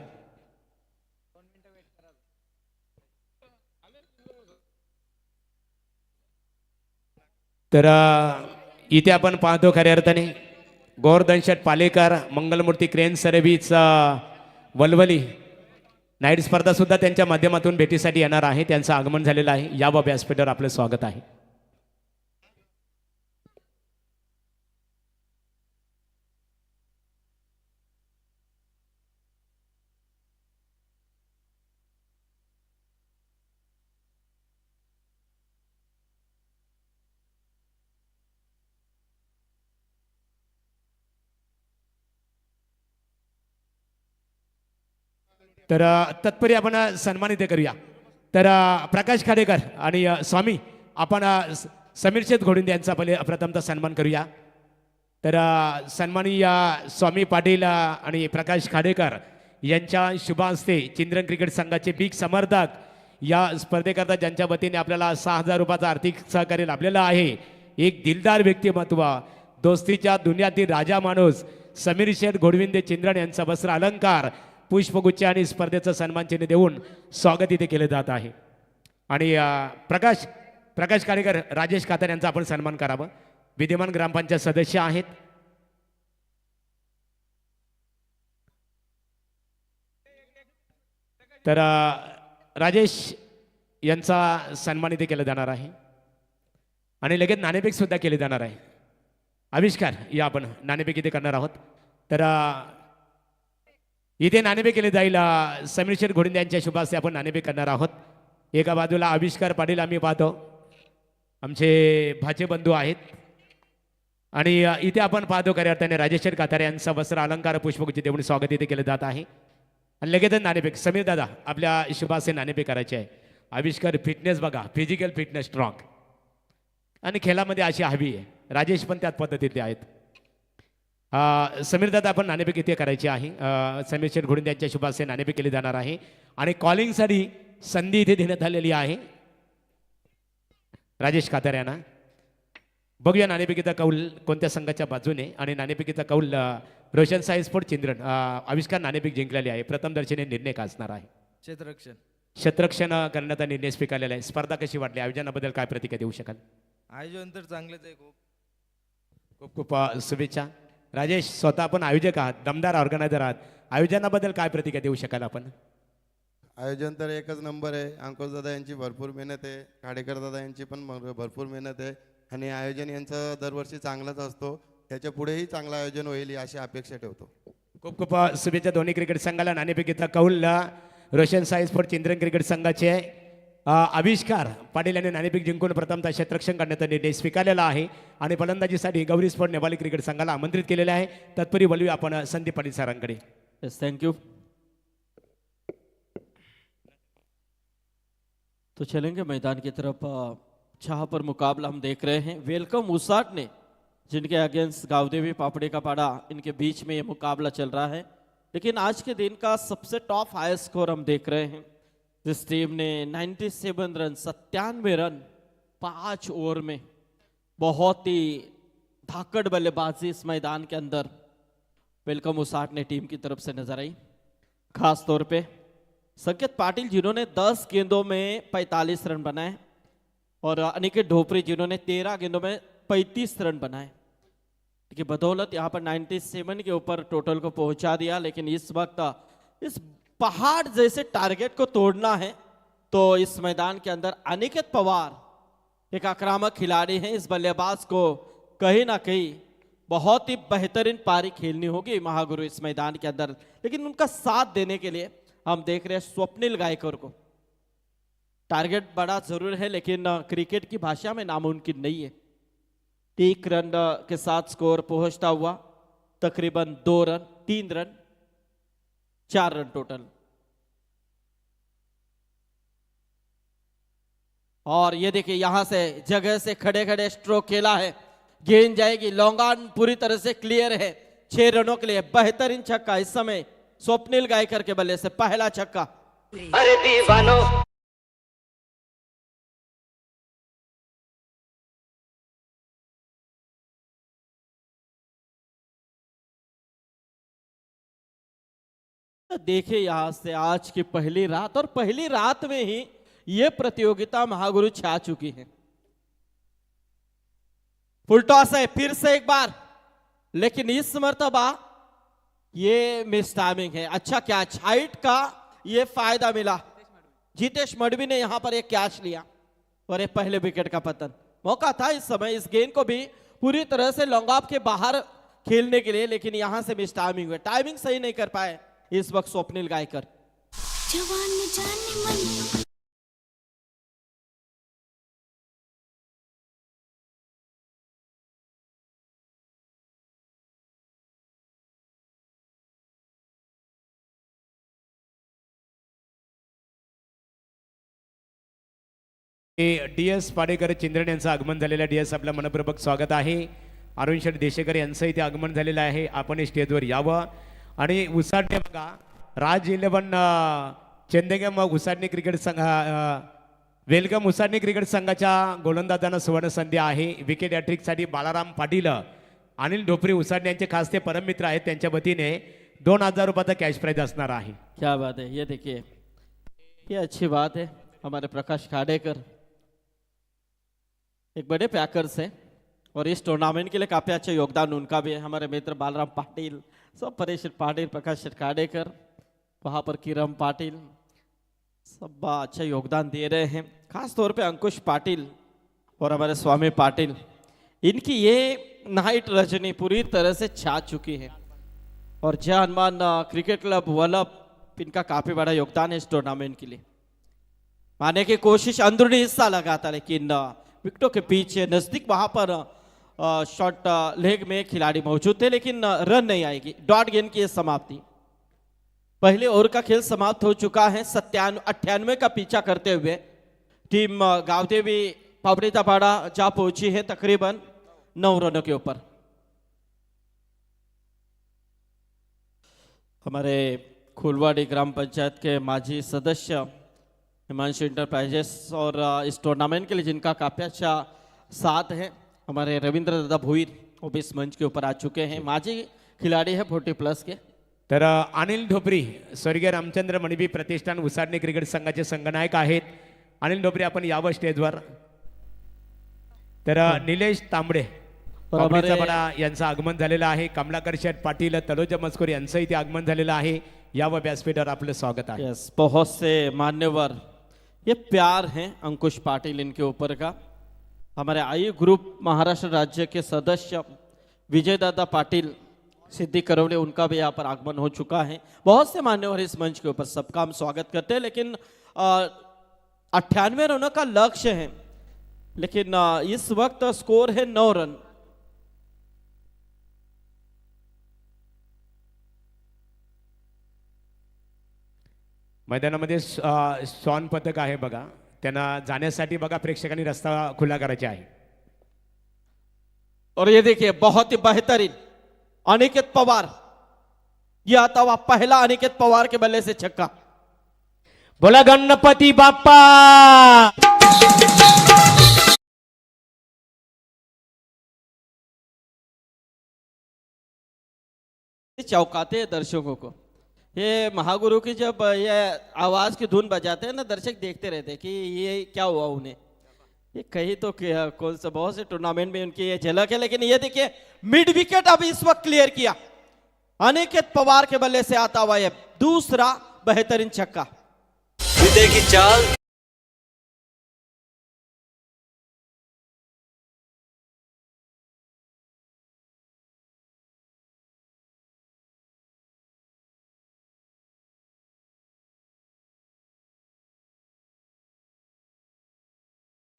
तर इथे आपण पाहतो खऱ्या अर्थाने Govardhansheth Palekar, Mangalmurti crane service Valvali night स्पर्धा सुद्धा त्यांच्या माध्यमातून भेटीसाठी येणार आहे. त्यांचं आगमन झालेलं आहे. या व्यासपीठावर आपलं स्वागत आहे. तर तत्परी आपण सन्मानित करूया. तर प्रकाश खाडेकर आणि स्वामी आपण समीर शेठ घोडिंदे यांचा पहिले प्रथमतः सन्मान करूया. तर सन्माननीय स्वामी पाटील आणि प्रकाश खाडेकर यांच्या शुभ हस्ते चिंद्रण क्रिकेट संघाचे बिग समर्थक या स्पर्धेकरता ज्यांच्या वतीने आपल्याला 6,000 रुपयाचा आर्थिक सहकार्य लाभलेलं आहे. एक दिलदार व्यक्तिमत्व, दोस्तीच्या दुनियातील राजा माणूस समीर शेठ घोडविंदे चिंद्रण यांचा वस्त्र अलंकार, पुष्पगुच्छ आणि स्पर्धेचं सन्मान चिन्ह देऊन स्वागत इथे केले जात आहे. आणि प्रकाश खाडेकर, राजेश खातर यांचा आपण सन्मान करावं. विद्यमान ग्रामपंचायत सदस्य आहेत. तर राजेश यांचा सन्मान इथे केला जाणार आहे आणि लगेच नाणेफेक सुद्धा केली जाणार आहे. आविष्कार या आपण नाणेफेक इथे करणार आहोत. तर इथे नाणेफेक केले जाईल. समीर शेठ घोडिंदे यांच्या शुभ हस्ते आपण नाणेफेक करणार आहोत. एका बाजूला आविष्कार पाटील आम्ही पाहतो, आमचे भाचे बंधू आहेत. आणि इथे आपण पाहतो खऱ्या अर्थाने राजेश्वर कातारे यांचा वस्त्र अलंकार पुष्पगुच्छ देऊन स्वागत इथे केलं जात आहे. आणि लगेच नाणेफेक समीर दादा आपल्या शुभ हस्ते नाणेफेक करायचे आहे. आविष्कार फिटनेस बघा, फिजिकल फिटनेस स्ट्रॉंग आणि खेळामध्ये अशी हवी आहे. राजेश पण त्याच पद्धतीतले आहेत. समीर दादा आपण नाणेफेक इथे करायची आहे. समीर शेठ घोडिंदे यांच्या शुभ हस्ते नाणेफेक केली जाणार आहे आणि कॉलिंगसाठी संधी इथे देण्यात आलेली आहे राजेश कातार यांना. बघूया नाणेफेकीचा कौल कोणत्या संघाच्या बाजूने. आणि नाणेफेकीचा कौल रोशन साई स्पोर्ट चिंद्रण. आविष्कार नाणेफेक जिंकलेली आहे. प्रथम दर्शनी निर्णय काय असणार आहे? क्षेत्ररक्षण करण्याचा निर्णय स्वीकारलेला आहे. स्पर्धा कशी वाटली? आयोजनाबद्दल काय प्रतिक्रिया देऊ शकाल? आयोजन तर चांगलेच आहे. खूप खूप खूप शुभेच्छा. राजेश, स्वतः आपण आयोजक आहात, दमदार ऑर्गनायझर आहात, आयोजनाबद्दल काय प्रतिक्रिया देऊ शकाल आपण? आयोजन तर एकच नंबर आहे. अंकुश दादा यांची भरपूर मेहनत आहे, खाडेकर दादा यांची पण भरपूर मेहनत आहे आणि आयोजन यांचं दरवर्षी चांगलंच असतो. त्याच्या पुढेही चांगलं आयोजन होईल अशी अपेक्षा ठेवतो. खूप खूप शुभेच्छा दोन्ही क्रिकेट संघाला. नाणेफेकीचा कौल रोशन साई स्पोर्ट चिंद्रण क्रिकेट संघाचे आविष्कार पाटील यांनी नाणेफेक जिंकून प्रथमतः क्षेत्ररक्षण करण्याचा निर्णय स्वीकारलेला आहे आणि फलंदाजीसाठी गौरी स्पोर्ट नेवाली क्रिकेट संघाला आमंत्रित केलेले आहे. तत्परी बोलूया आपण संदीप पाटील सरांकडे. Yes, thank you. तो चलेंगे मैदान की तरफ. जहाँ पर मुकाबला हम देख रहे हैं, वेलकम उसाट ने, जिनके अगेंस्ट गावदेवी पापड़े का पाड़ा, इनके बीच में ये मुकाबला चल रहा है. लेकिन आज के दिन का सबसे टॉप हाई स्कोर हम देख रहे हैं. जिस टीम ने 97 रन 97 रन 5 ओवर में बहुत ही धाकड़ बल्लेबाजी इस मैदान के अंदर वेलकम उसाट ने टीम की तरफ से नजर आई। खास तौर पे संकेत पाटिल जिन्होंने 10 गेंदों में 45 रन बनाए और अनिकेत ढोपरी जिन्होंने 13 गेंदों में 35 रन बनाए की बदौलत यहाँ पर 97 के ऊपर टोटल को पहुंचा दिया। लेकिन इस वक्त इस पहाड़ जैसे टारगेट को तोड़ना है तो इस मैदान के अंदर अनिकेत पवार एक आक्रामक खिलाड़ी हैं। इस बल्लेबाज को कहीं ना कहीं बहुत ही बेहतरीन पारी खेलनी होगी महागुरु इस मैदान के अंदर। लेकिन उनका साथ देने के लिए हम देख रहे हैं स्वप्निल गायकर को। टारगेट बड़ा जरूर है लेकिन क्रिकेट की भाषा में नामुमकिन नहीं है। 1 रन के साथ स्कोर पहुंचता हुआ तकरीबन 2 रन 3 रन 4 रन टोटल। और ये देखिए यहां से जगह से खड़े खड़े स्ट्रोक खेला है, गेंद जाएगी, लॉन्ग ऑन पूरी तरह से क्लियर है। 6 रनों के लिए बेहतरीन छक्का इस समय स्वप्निल गायकर के बल्ले से पहला छक्का। अरे दीवानो देखिए यहां से आज की पहली रात और पहली रात में ही यह प्रतियोगिता महागुरु छा चुकी है। फुल टॉस है फिर से एक बार, लेकिन इस मर्तबा ये मिस टाइमिंग है। अच्छा कैच, हाइट का ये फायदा मिला। जितेश मडवी ने यहां पर एक कैच लिया और एक पहले विकेट का पतन। मौका था इस समय इस गेंद को भी पूरी तरह से लॉन्ग ऑफ के बाहर खेलने के लिए, लेकिन यहां से मिस टाइमिंग हुई। टाइमिंग सही नहीं कर पाए इस वक्त स्वप्निल गायकर। जवान जाने मन DS पाडेकर चिंद्रन यांचं आगमन झालेलं आहे। DS आपलं मनपूर्वक स्वागत आहे। अरुण शेठ देशेकर यांचं इथे आगमन झालेलं आहे। आपण स्टेजवर यावं आणि उसाडणे बघा राज 11 चेंदेगम उसाडणे क्रिकेट संघ वेलकम उसाडणे क्रिकेट संघाच्या गोलंदाजांना सुवर्ण संधी आहे। विकेट हॅट्रिकसाठी बालाराम पाटील अनिल ढोपरी उसाडणे यांचे खास ते परममित्र आहेत, त्यांच्या वतीने 2000 रुपयाचा कॅश प्राइज असणार आहे। क्या बात है, ये देखिए ये अच्छी बात है। हमारे प्रकाश खाडेकर एक बड़े पैकर्स हैं और इस टूर्नामेंट के लिए काफी अच्छा योगदान उनका भी है। हमारे मित्र बालराम पाटिल, सब परेश पाटिल, प्रकाश खाडेकर, वहाँ पर किरण पाटिल, सब अच्छा योगदान दे रहे हैं। खास तौर पे अंकुश पाटिल और हमारे स्वामी पाटिल, इनकी ये नाइट रजनी पूरी तरह से छा चुकी है। और जय हनुमान क्रिकेट क्लब वल्लभ, इनका काफी बड़ा योगदान है इस टूर्नामेंट के लिए। मारने की कोशिश, अंदरूनी हिस्सा लगा था लेकिन विकेटों के पीछे नजदीक वहां पर शॉट लेग में खिलाड़ी मौजूद थे लेकिन रन नहीं आएगी। डॉट गेंद की समाप्ति। पहले ओवर का खेल समाप्त हो चुका है। 98 का पीछा करते हुए टीम गावदेवी पापड़ीतापाड़ा जा पहुंची है तकरीबन 9 रनों के ऊपर। हमारे खुलवाड़ी ग्राम पंचायत के माजी सदस्य हिमांशु इंटरप्राइजेस और इस टूर्नामेंट के लिए जिनका काफी अच्छा साथ है हमारे रविंद्र दादा भोईर, वो भी इस मंच के ऊपर आ चुके हैं। माजी खिलाड़ी है 40+ के। तर अनिल ढोपरी स्वर्गीय रामचंद्र मणिबी प्रतिष्ठान उसाडणे क्रिकेट संघाचे संघनायक आहेत। अनिल ढोपरी आपण यावं स्टेजवर। तर निलेश तांबडे पापडीचापाडा यांचं आगमन झालेलं आहे। कमलाकर शेठ पाटील, तलोजा मस्कोर यांचं इथे आगमन झालेलं आहे। यावं व्यासपीठावर आपलं स्वागत आहे। यस, बहुत से मान्यवर, ये प्यार है अंकुश पाटिल इनके ऊपर का। हमारे आई ग्रुप महाराष्ट्र राज्य के सदस्य विजय दादा पाटिल सिद्धि करवले, उनका भी यहाँ पर आगमन हो चुका है। बहुत से मान्यवर इस मंच के ऊपर, सबका हम स्वागत करते हैं। लेकिन 98 रनों का लक्ष्य है, लेकिन इस वक्त स्कोर है 9 रन। मैदानामध्ये श्वान पथक आहे बघा, त्यांना जाण्यासाठी बघा प्रेक्षकांनी रस्ता खुला करायचा आहे। और ये देखिए बहुत ही बेहतरीन अनिकेत पवार, यह आता हुआ पहला अनिकेत पवार के बल्ले से छक्का। बोला गणपती बाप्पा. चौंकाते हैं दर्शकों को. ये महागुरु की जब ये आवाज की धुन बजाते हैं ना, दर्शक देखते रहते हैं कि ये क्या हुआ उन्हें. ये कहीं तो कौन सा बहुत से टूर्नामेंट में उनकी ये झलक है. लेकिन ये देखिए मिड विकेट अब इस वक्त क्लियर किया. अनिकेत पवार के बल्ले से आता हुआ ये दूसरा बेहतरीन छक्का. विजय की चाल.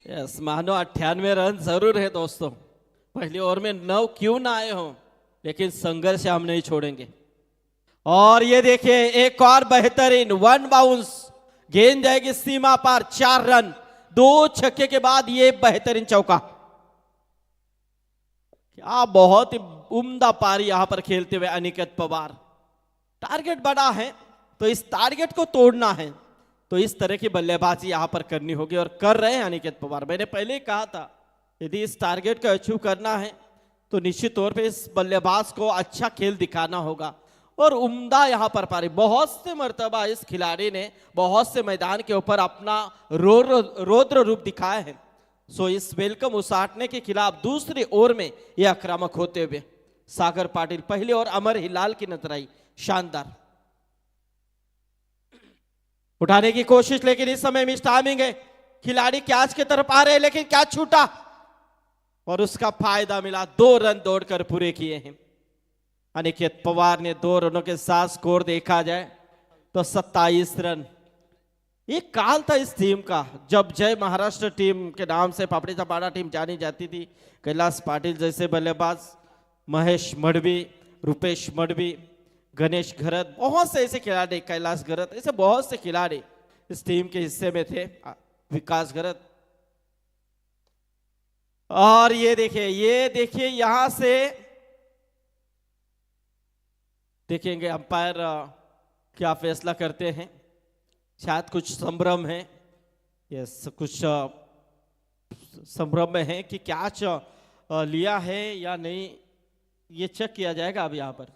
यस, मानो 98 रन जरूर है दोस्तों. पहली ओवर में 9 क्यों ना आए हो, लेकिन संघर्ष हम नहीं छोड़ेंगे. और ये देखिए एक और बेहतरीन वन बाउंस, गेंद जाएगी सीमा पार. 4 रन 2 छक्के के बाद ये बेहतरीन चौका. क्या बहुत ही उम्दा पारी यहां पर खेलते हुए अनिकेत पवार. टारगेट बड़ा है तो इस टारगेट को तोड़ना है, तो इस तरह की बल्लेबाजी यहां पर करनी होगी और कर रहे हैं अनिकेत पवार. मैंने पहले ही कहा था यदि इस टारगेट को अचीव करना है तो निश्चित तौर पे इस बल्लेबाज को अच्छा खेल दिखाना होगा. और उम्दा यहां पर पारी. बहुत से मर्तबा इस खिलाड़ी ने बहुत से मैदान के ऊपर अपना रौद्र रूप दिखाया है. सो इस वेलकम उसाटने के खिलाफ दूसरी ओवर में यह आक्रामक होते हुए सागर पाटिल. पहले और अमर हिलाल की नजर आई. शानदार उठाने की कोशिश, लेकिन इस समय मिस टाइमिंग है. खिलाड़ी कैच की तरफ आ रहे हैं लेकिन कैच छूटा और उसका फायदा मिला. 2 रन दौड़कर पूरे किए हैं अनिकेत पवार ने. 2 रनों के साथ स्कोर देखा जाए तो 27 रन. एक काल था इस टीम का जब जय महाराष्ट्र टीम के नाम से पापड़ी चपाड़ा टीम जानी जाती थी. कैलाश पाटिल जैसे बल्लेबाज, महेश मडवी, रुपेश मडवी, गणेश घरत, बहुत से ऐसे खिलाड़ी, कैलाश घरत, ऐसे बहुत से खिलाड़ी इस टीम के हिस्से में थे. विकास घरत. और ये देखिए यहां से देखेंगे अंपायर क्या फैसला करते हैं. शायद कुछ संभ्रम है, यस कुछ संभ्रम में है कि कैच लिया है या नहीं, ये चेक किया जाएगा. अब यहां पर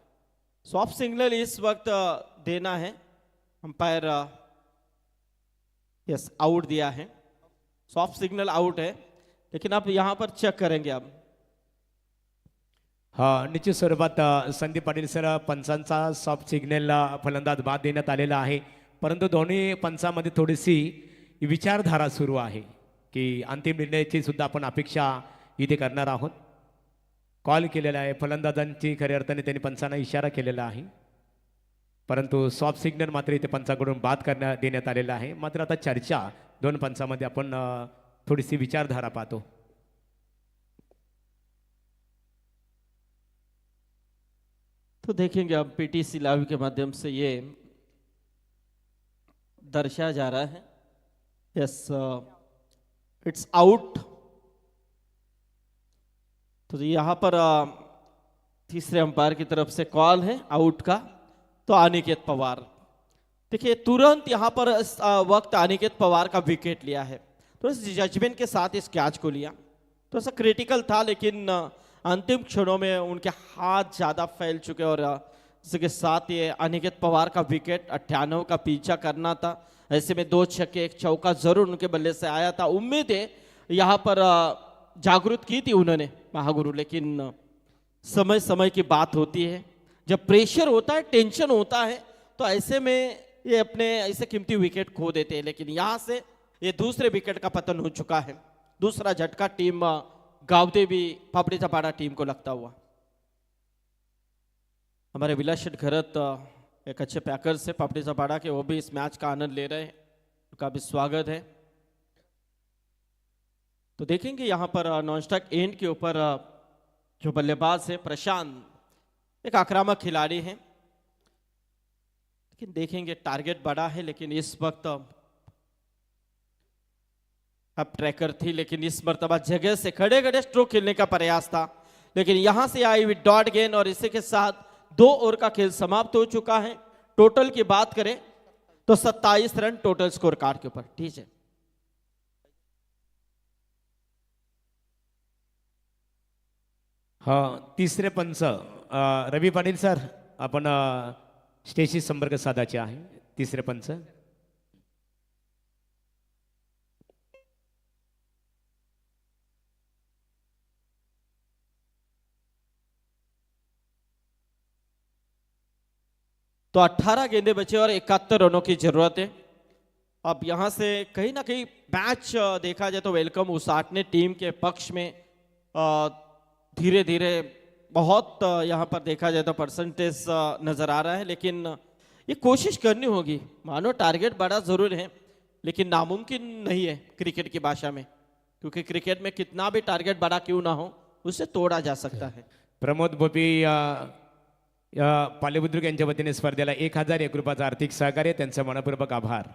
सॉफ्ट सिग्नल इस वक्त देना है. अंपायर यस आउट दिया है. सॉफ्ट सिग्नल आउट है, लेकिन आप यहां पर चेक करेंगे. अब हा निश्चित स्वरूपात संदीप पाटील सर पंचांचा सॉफ्ट सिग्नलला फलंदाज बाद देण्यात आलेला आहे. परंतु दोन्ही पंचांमध्ये थोडीशी विचारधारा सुरू आहे की अंतिम निर्णयाची सुद्धा आपण अपेक्षा इथे करणार आहोत. कॉल केलेला आहे फलंदाजांची, खऱ्या अर्थाने त्यांनी पंचांना इशारा केलेला आहे. परंतु सॉफ्ट सिग्नल मात्र इथे पंचाकडून बाद देण्यात आलेला आहे. मात्र आता चर्चा 2 पंचांमध्ये आपण थोडीशी विचारधारा पाहतो. तो देखेंगे अब पीटीसी लाइव के माध्यम से ये दर्शाया जा रहा है. Yes it's out. तो यहां पर तीसरे अंपायर की तरफ से कॉल है आउट का. तो अनिकेत पवार देखिए तुरंत यहां पर इस वक्त अनिकेत पवार का विकेट लिया है. तो इस जजमेंट के साथ इस कैच को लिया. तो ऐसा क्रिटिकल था, लेकिन अंतिम क्षणों में उनके हाथ ज्यादा फैल चुके और इसके साथ ये अनिकेत पवार का विकेट 98 का पीछा करना था. ऐसे में 2 छक्के 1 चौका जरूर उनके बल्ले से आया था. उम्मीद है यहाँ पर जागरूक की थी उन्होंने महागुरु, लेकिन समय समय की बात होती है. जब प्रेशर होता है, टेंशन होता है, तो ऐसे में ये अपने ऐसे कीमती विकेट खो देते हैं. लेकिन यहाँ से ये दूसरे विकेट का पतन हो चुका है. दूसरा झटका टीम गावदेवी पापड़ी चपाड़ा टीम को लगता हुआ. हमारे विलास शेठ घरत एक अच्छे पैकर से पापड़ी चपाड़ा के, वो भी इस मैच का आनंद ले रहे हैं. उनका भी स्वागत है. तो देखेंगे यहाँ पर नॉन स्ट्राइक एंड के ऊपर जो बल्लेबाज है प्रशांत, एक आक्रामक खिलाड़ी है. लेकिन देखेंगे टारगेट बड़ा है, लेकिन इस वक्त अब ट्रैकर थी, लेकिन इस मर्तबा जगह से खड़े खड़े स्ट्रोक खेलने का प्रयास था, लेकिन यहां से आई विद डॉट गेन. और इसी के साथ 2 ओवर का खेल समाप्त हो चुका है. टोटल की बात करें तो 27 रन टोटल स्कोर कार्ड के ऊपर। ठीक है, हा तिसरे पंच रवी पाटील सर, आपण स्टेजशी संपर्क साधायचे आहे. तिसरे पंच तो 18 गेंदे बचे और 71 रनों की जरूरत है। अब यहां से कहीं ना कहीं मैच देखा जाए तो वेलकम उसाटने टीम के पक्ष में धीरे धीरे बहुत यहां पर देखा जाए तो परसेंटेज नजर आ रहा है, लेकिन ये कोशिश करनी होगी। मानो टारगेट बड़ा जरूर है, लेकिन नामुमकिन नहीं है क्रिकेट की भाषा में, क्योंकि क्रिकेट में कितना भी टारगेट बड़ा क्यों ना हो उसे तोड़ा जा सकता है। प्रमोद भोपी या पालेबुद्रुक यांच्या वतीने स्पर्धेला 1001 रुपयाचं आर्थिक सहकार्य, त्यांचं मनपूर्वक आभार.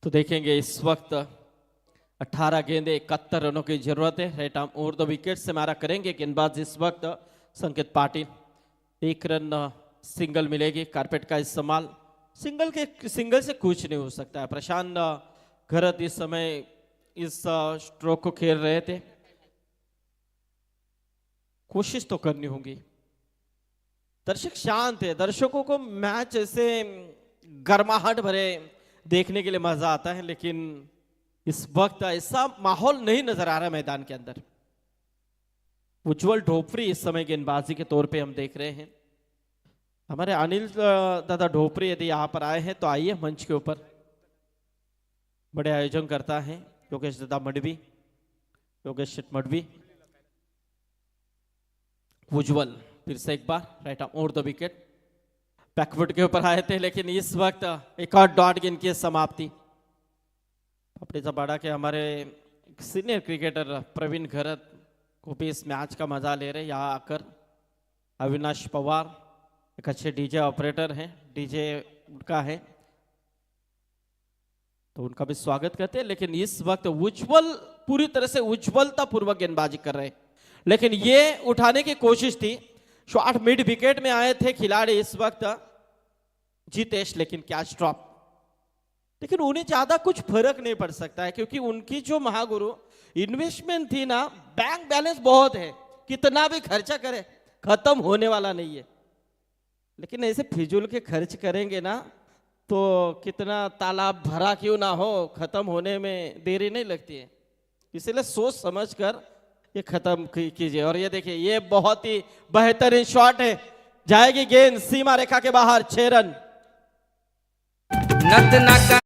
तो देखेंगे इस वक्त 18 गेंदे 71 रनों की जरूरत है। Right arm over the wicket से मारा करेंगे गेंदबाज इस वक्त संकेत पाटिल। 1 रन सिंगल मिलेगी, कारपेट का इस्तेमाल। सिंगल से कुछ नहीं हो सकता है। प्रशांत घरत इस समय इस स्ट्रोक को खेल रहे थे, कोशिश तो करनी होगी। दर्शक शांत है, दर्शकों को मैच ऐसे गर्माहट भरे देखने के लिए मजा आता है, लेकिन इस वक्त ऐसा माहौल नहीं नजर आ रहा मैदान के अंदर। उज्जवल ढोपरी इस समय गेंदबाजी के तौर पे हम देख रहे हैं। हमारे अनिल दादा ढोपरी यदि यहां पर आए हैं तो आइए मंच के ऊपर। बड़े आयोजन करता है योगेश दादा मडवी, योगेश मडवी। उज्जवल फिर से एक बार right arm over the wicket, back foot के ऊपर आए थे, लेकिन इस वक्त एक और डॉट गेंद की समाप्ति। अपने बड़ा के हमारे सीनियर क्रिकेटर प्रवीण घरत को भी इस मैच का मजा ले रहे यहाँ आकर। अविनाश पवार एक अच्छे डीजे ऑपरेटर हैं, डीजे उनका है तो उनका भी स्वागत करते हैं। लेकिन इस वक्त उज्जवल पूरी तरह से उज्जवलता पूर्वक गेंदबाजी कर रहे हैं, लेकिन ये उठाने की कोशिश थी। शॉट मिड विकेट में आए थे खिलाड़ी इस वक्त जीतेश, लेकिन कैच ड्रॉप। लेकिन उन्हें ज्यादा कुछ फर्क नहीं पड़ सकता है, क्योंकि उनकी जो महागुरु इन्वेस्टमेंट थी ना, बैंक बैलेंस बहुत है, कितना भी खर्चा करे खत्म होने वाला नहीं है। लेकिन ऐसे फिजूल के खर्च करेंगे ना तो कितना तालाब भरा क्यों ना हो, खत्म होने में देरी नहीं लगती है। इसलिए सोच समझकर ये खत्म कीजिए। और ये देखिए, ये बहुत ही बेहतरीन शॉट है, जाएगी गेंद सीमा रेखा के बाहर। 6 रन। नत नाका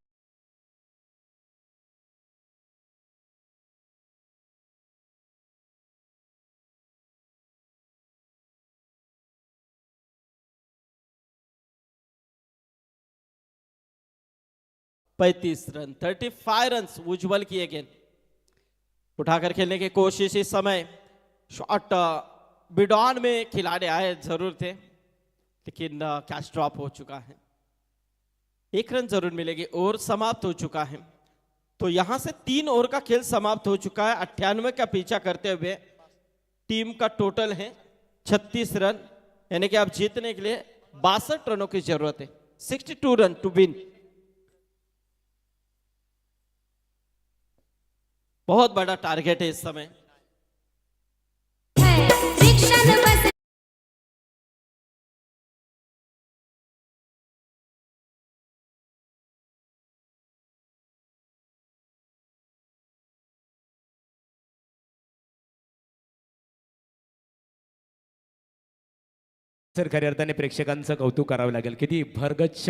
35 रन, 35 रन उज्जवल की गेंद उठाकर खेलने की कोशिश। इस समय शॉट बिडॉन में खिलाड़ी आए जरूर थे, लेकिन कैच ड्रॉप हो चुका है। 1 रन जरूर मिलेगी। ओवर समाप्त हो चुका है, तो यहां से 3 ओवर का खेल समाप्त हो चुका है। 98 का पीछा करते हुए टीम का टोटल है 36 रन, यानी कि आप जीतने के लिए 62 रनों की जरूरत है। 62 रन टू विन। बहुत बड़ा टारगेट है इस समय। रिक्शा न बस सर, खऱ्या अर्थाने प्रेक्षकांचं कौतुक करावं लागेल. किती भरगच्छ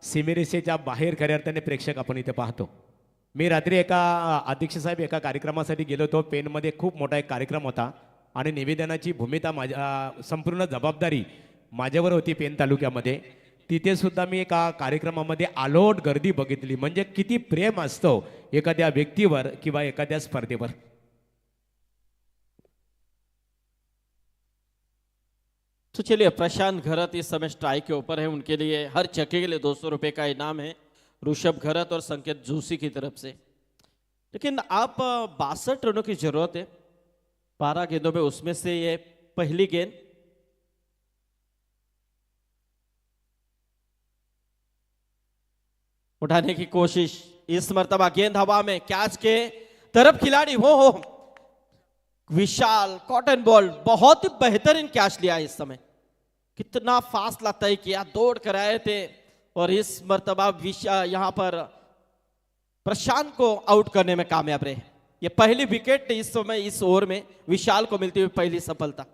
सीमेरेषेच्या बाहेर खऱ्या अर्थाने प्रेक्षक आपण इथे पाहतो. मी रात्री एका अध्यक्ष साहेब एका कार्यक्रमासाठी गेलो होतो. पेनमध्ये खूप मोठा एक कार्यक्रम होता आणि निवेदनाची भूमिका माझ्या संपूर्ण जबाबदारी माझ्यावर होती पेन तालुक्यामध्ये. तिथे सुद्धा मी एका कार्यक्रमामध्ये आलोट गर्दी बघितली. म्हणजे किती प्रेम असतो एखाद्या व्यक्तीवर किंवा एखाद्या स्पर्धेवर. तो चलिए, प्रशांत घरत इस समय स्ट्राइक के ऊपर है। उनके लिए हर छक्के के लिए 200 रुपए का इनाम है ऋषभ घरत और संकेत जोशी की तरफ से। लेकिन आप 62 रनों की जरूरत है 12 गेंदों में, उसमें से ये पहली गेंद। उठाने की कोशिश, इस मर्तबा गेंद हवा में, कैच के तरफ खिलाड़ी हो विशाल कॉटन बॉल, बहुत ही बेहतरीन कैच लिया इस समय। कितना फासला तय किया, दौड़ कर आए थे और इस मर्तबा यहां पर प्रशांत को आउट करने में कामयाब रहे। ये पहली विकेट इस समय इस ओवर में विशाल को मिलती हुई पहली सफलता।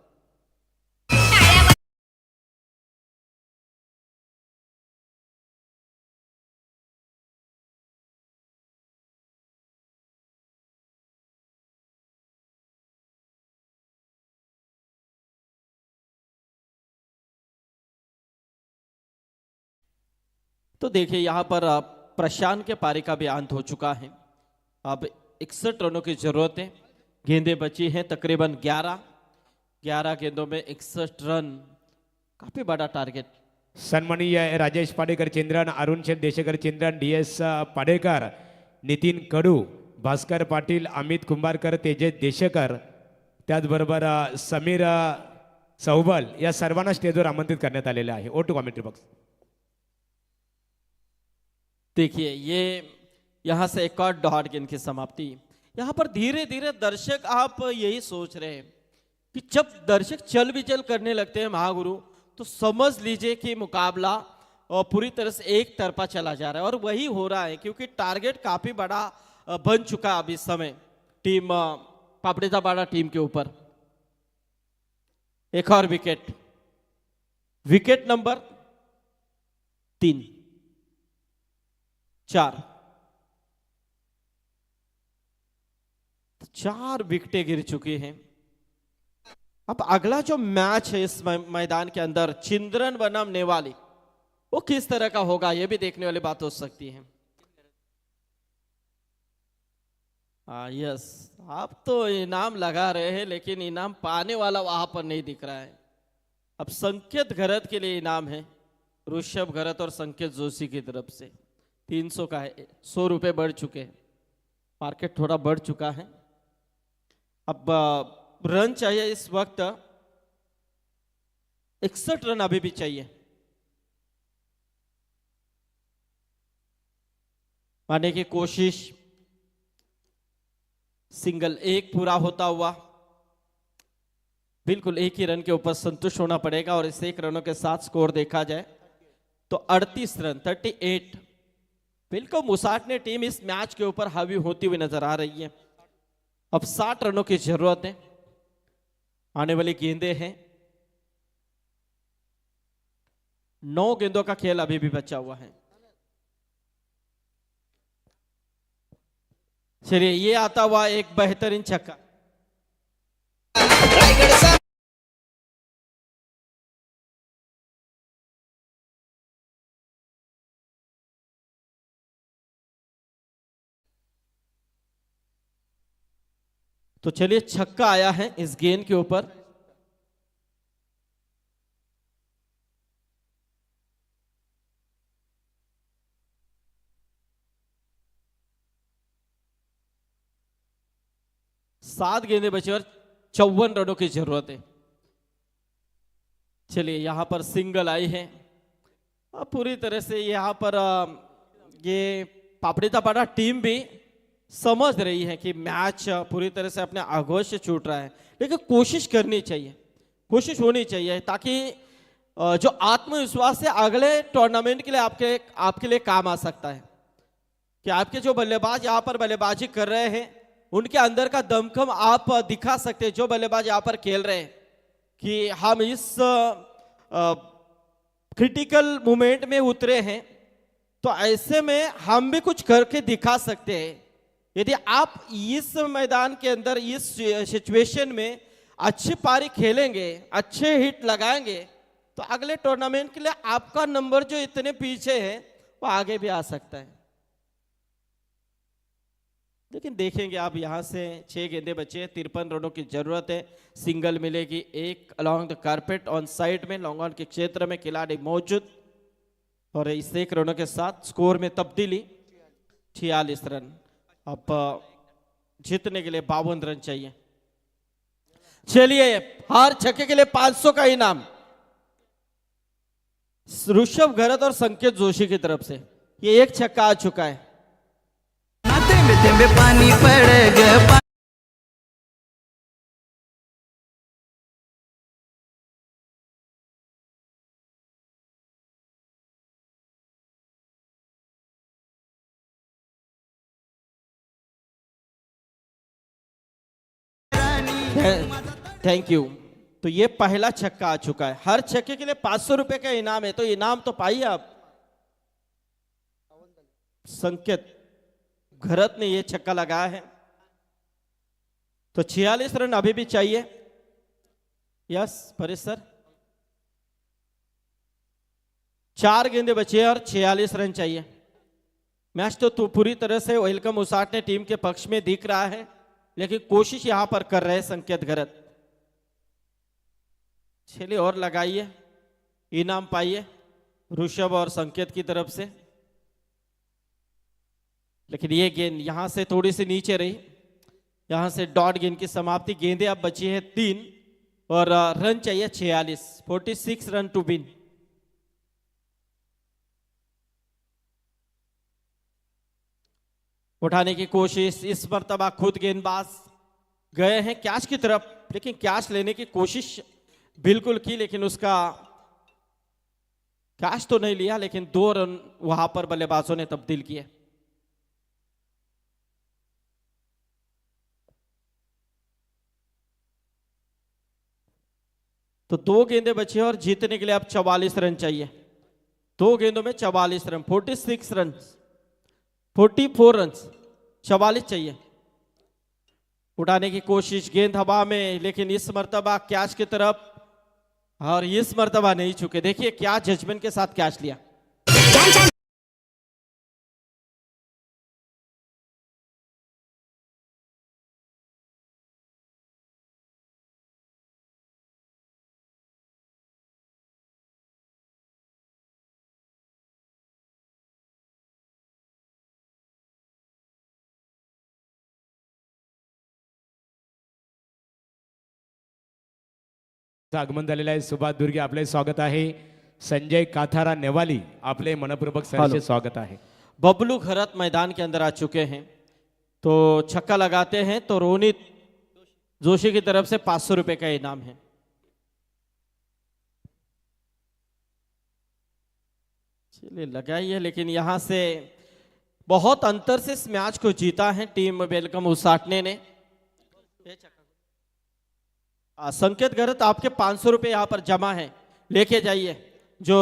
तो देखिए यहां पर प्रशांत के पारी का भी अंत हो चुका है। अब 61 रनों की जरूरत है। गेंदें बची हैं तकरीबन 11 गेंदों में 61 रन, काफी बड़ा टारगेट। सन्माननीय राजेश पाडेकर चंद्रन, अरुण शेठ देशेकर चंद्रन, DS पाडेकर, नितीन कडू, भास्कर पाटील, अमित कुंभारकर, तेजस देशेकर, त्याचबरोबर समीर चौबल या सर्वांना स्टेजवर आमंत्रित करण्यात आलेले आहे। ओ टू कॉमेंट्री बॉक्स। देखिए ये यहां से एक और डॉट गेंद की समाप्ति। यहां पर धीरे धीरे दर्शक, आप यही सोच रहे हैं कि जब दर्शक चल विचल करने लगते हैं महागुरु, तो समझ लीजिए कि मुकाबला पूरी तरह से एक तरफा चला जा रहा है। और वही हो रहा है क्योंकि टारगेट काफी बड़ा बन चुका अब इस समय टीम पापड़ेदाबाड़ा टीम के ऊपर। एक और विकेट, विकेट नंबर 3, 4 विकेटें गिर चुकी हैं। अब अगला जो मैच है इस मैदान के अंदर चिंद्रन बनाम नेवाली, वो किस तरह का होगा, ये भी देखने वाली बात हो सकती है। यस, आप तो इनाम लगा रहे हैं लेकिन इनाम पाने वाला वहां पर नहीं दिख रहा है। अब संकेत घरत के लिए इनाम है, ऋषभ घरत और संकेत जोशी की तरफ से 300 का है। 100 रुपए बढ़ चुके हैं, मार्केट थोड़ा बढ़ चुका है। अब रन चाहिए इस वक्त 61 रन अभी भी चाहिए। मारने की कोशिश, सिंगल एक पूरा होता हुआ, बिल्कुल एक ही रन के ऊपर संतुष्ट होना पड़ेगा। और इस 1 रनों के साथ स्कोर देखा जाए तो 38 रन 38। बिल्कुल मुसाटने टीम इस मैच के ऊपर हावी होती हुई नजर आ रही है। अब 60 रनों की जरूरत है। आने वाली गेंदें हैं, 9 गेंदों का खेल अभी भी बचा हुआ है। चलिए ये आता हुआ एक बेहतरीन छक्का। तो चलिए छक्का आया है इस गेंद के ऊपर। सात गेंदें बची और 54 रनों की जरूरत है। चलिए यहां पर सिंगल आई है। अब पूरी तरह से यहां पर ये पापड़ीदाबाड़ा टीम भी समझ रही है कि मैच पूरी तरह से अपने आगोश से छूट रहा है, लेकिन कोशिश करनी चाहिए, कोशिश होनी चाहिए ताकि जो आत्मविश्वास है अगले टूर्नामेंट के लिए आपके लिए काम आ सकता है। कि आपके जो बल्लेबाज यहाँ पर बल्लेबाजी कर रहे हैं उनके अंदर का दमखम आप दिखा सकते हैं। जो बल्लेबाज यहाँ पर खेल रहे हैं कि हम इस क्रिटिकल मोमेंट में उतरे हैं, तो ऐसे में हम भी कुछ करके दिखा सकते हैं। यदि आप इस मैदान के अंदर इस सिचुएशन में अच्छी पारी खेलेंगे, अच्छे हिट लगाएंगे, तो अगले टूर्नामेंट के लिए आपका नंबर जो इतने पीछे है वो आगे भी आ सकता है। लेकिन देखेंगे आप यहां से 6 गेंदे बचे, 53 रनों की जरूरत है। सिंगल मिलेगी एक along the carpet on side में, लॉन्ग ऑन के क्षेत्र में खिलाड़ी मौजूद। और इस 1 रनों के साथ स्कोर में तब्दीली 46 रन। अब जीतने के लिए 52 रन चाहिए। चलिए, हर छक्के के लिए 500 का इनाम ऋषभ घरत और संकेत जोशी की तरफ से। ये एक छक्का आ चुका है। पानी पड़ गया। Thank you. तो ये पहला छक्का आ चुका है। हर छक्के के लिए 500 रुपए का इनाम है, तो इनाम तो पाइए आप। संकेत घरत ने ये छक्का लगाया है, तो 46 रन अभी भी चाहिए। यस परेश सर, 4 गेंदे बचे और 46 रन चाहिए। मैच तो पूरी तरह से वेलकम उसाटने टीम के पक्ष में दिख रहा है, लेकिन कोशिश यहां पर कर रहे हैं संकेत घरत। चलिए और लगाइए, इनाम पाइए ऋषभ और संकेत की तरफ से। लेकिन ये गेंद यहां से थोड़ी सी नीचे रही, यहां से डॉट गेंद की समाप्ति। गेंदें अब बची है 3 और रन चाहिए 46 रन टू विन। उठाने की कोशिश, इस मर्तबा खुद गेंदबाज गए हैं कैच की तरफ, लेकिन कैच लेने की कोशिश बिल्कुल की, लेकिन उसका कैच तो नहीं लिया, लेकिन 2 रन वहां पर बल्लेबाजों ने तब्दील किए। तो 2 गेंदें बची और जीतने के लिए अब 44 रन चाहिए। 2 गेंदों में 44 रन, 46 रन, 44 रन, 44 चाहिए। उठाने की कोशिश, गेंद हवा में, लेकिन इस मर्तबा कैच की तरफ, और इस मर्तबा नहीं चुके। देखिए क्या जजमेंट के साथ कैच लिया। आगमन झालेलं आहे। सुभाष दुर्गे आपले स्वागत आहे। संजय काथारा नेवाली आपले मनपूर्वक सहर्ष स्वागत आहे। बबलू घरत मैदान के अंदर आ चुके हैं, तो छक्का लगाते हैं तो रोनित जोशी की तरफ से 500 रुपए का इनाम है। चलिए लगाइए, लेकिन यहां से बहुत अंतर से इस मैच को जीता है टीम वेलकम उसाटने ने। संकेत घरत आपके 500 रुपए यहां पर जमा है, लेके जाइए। जो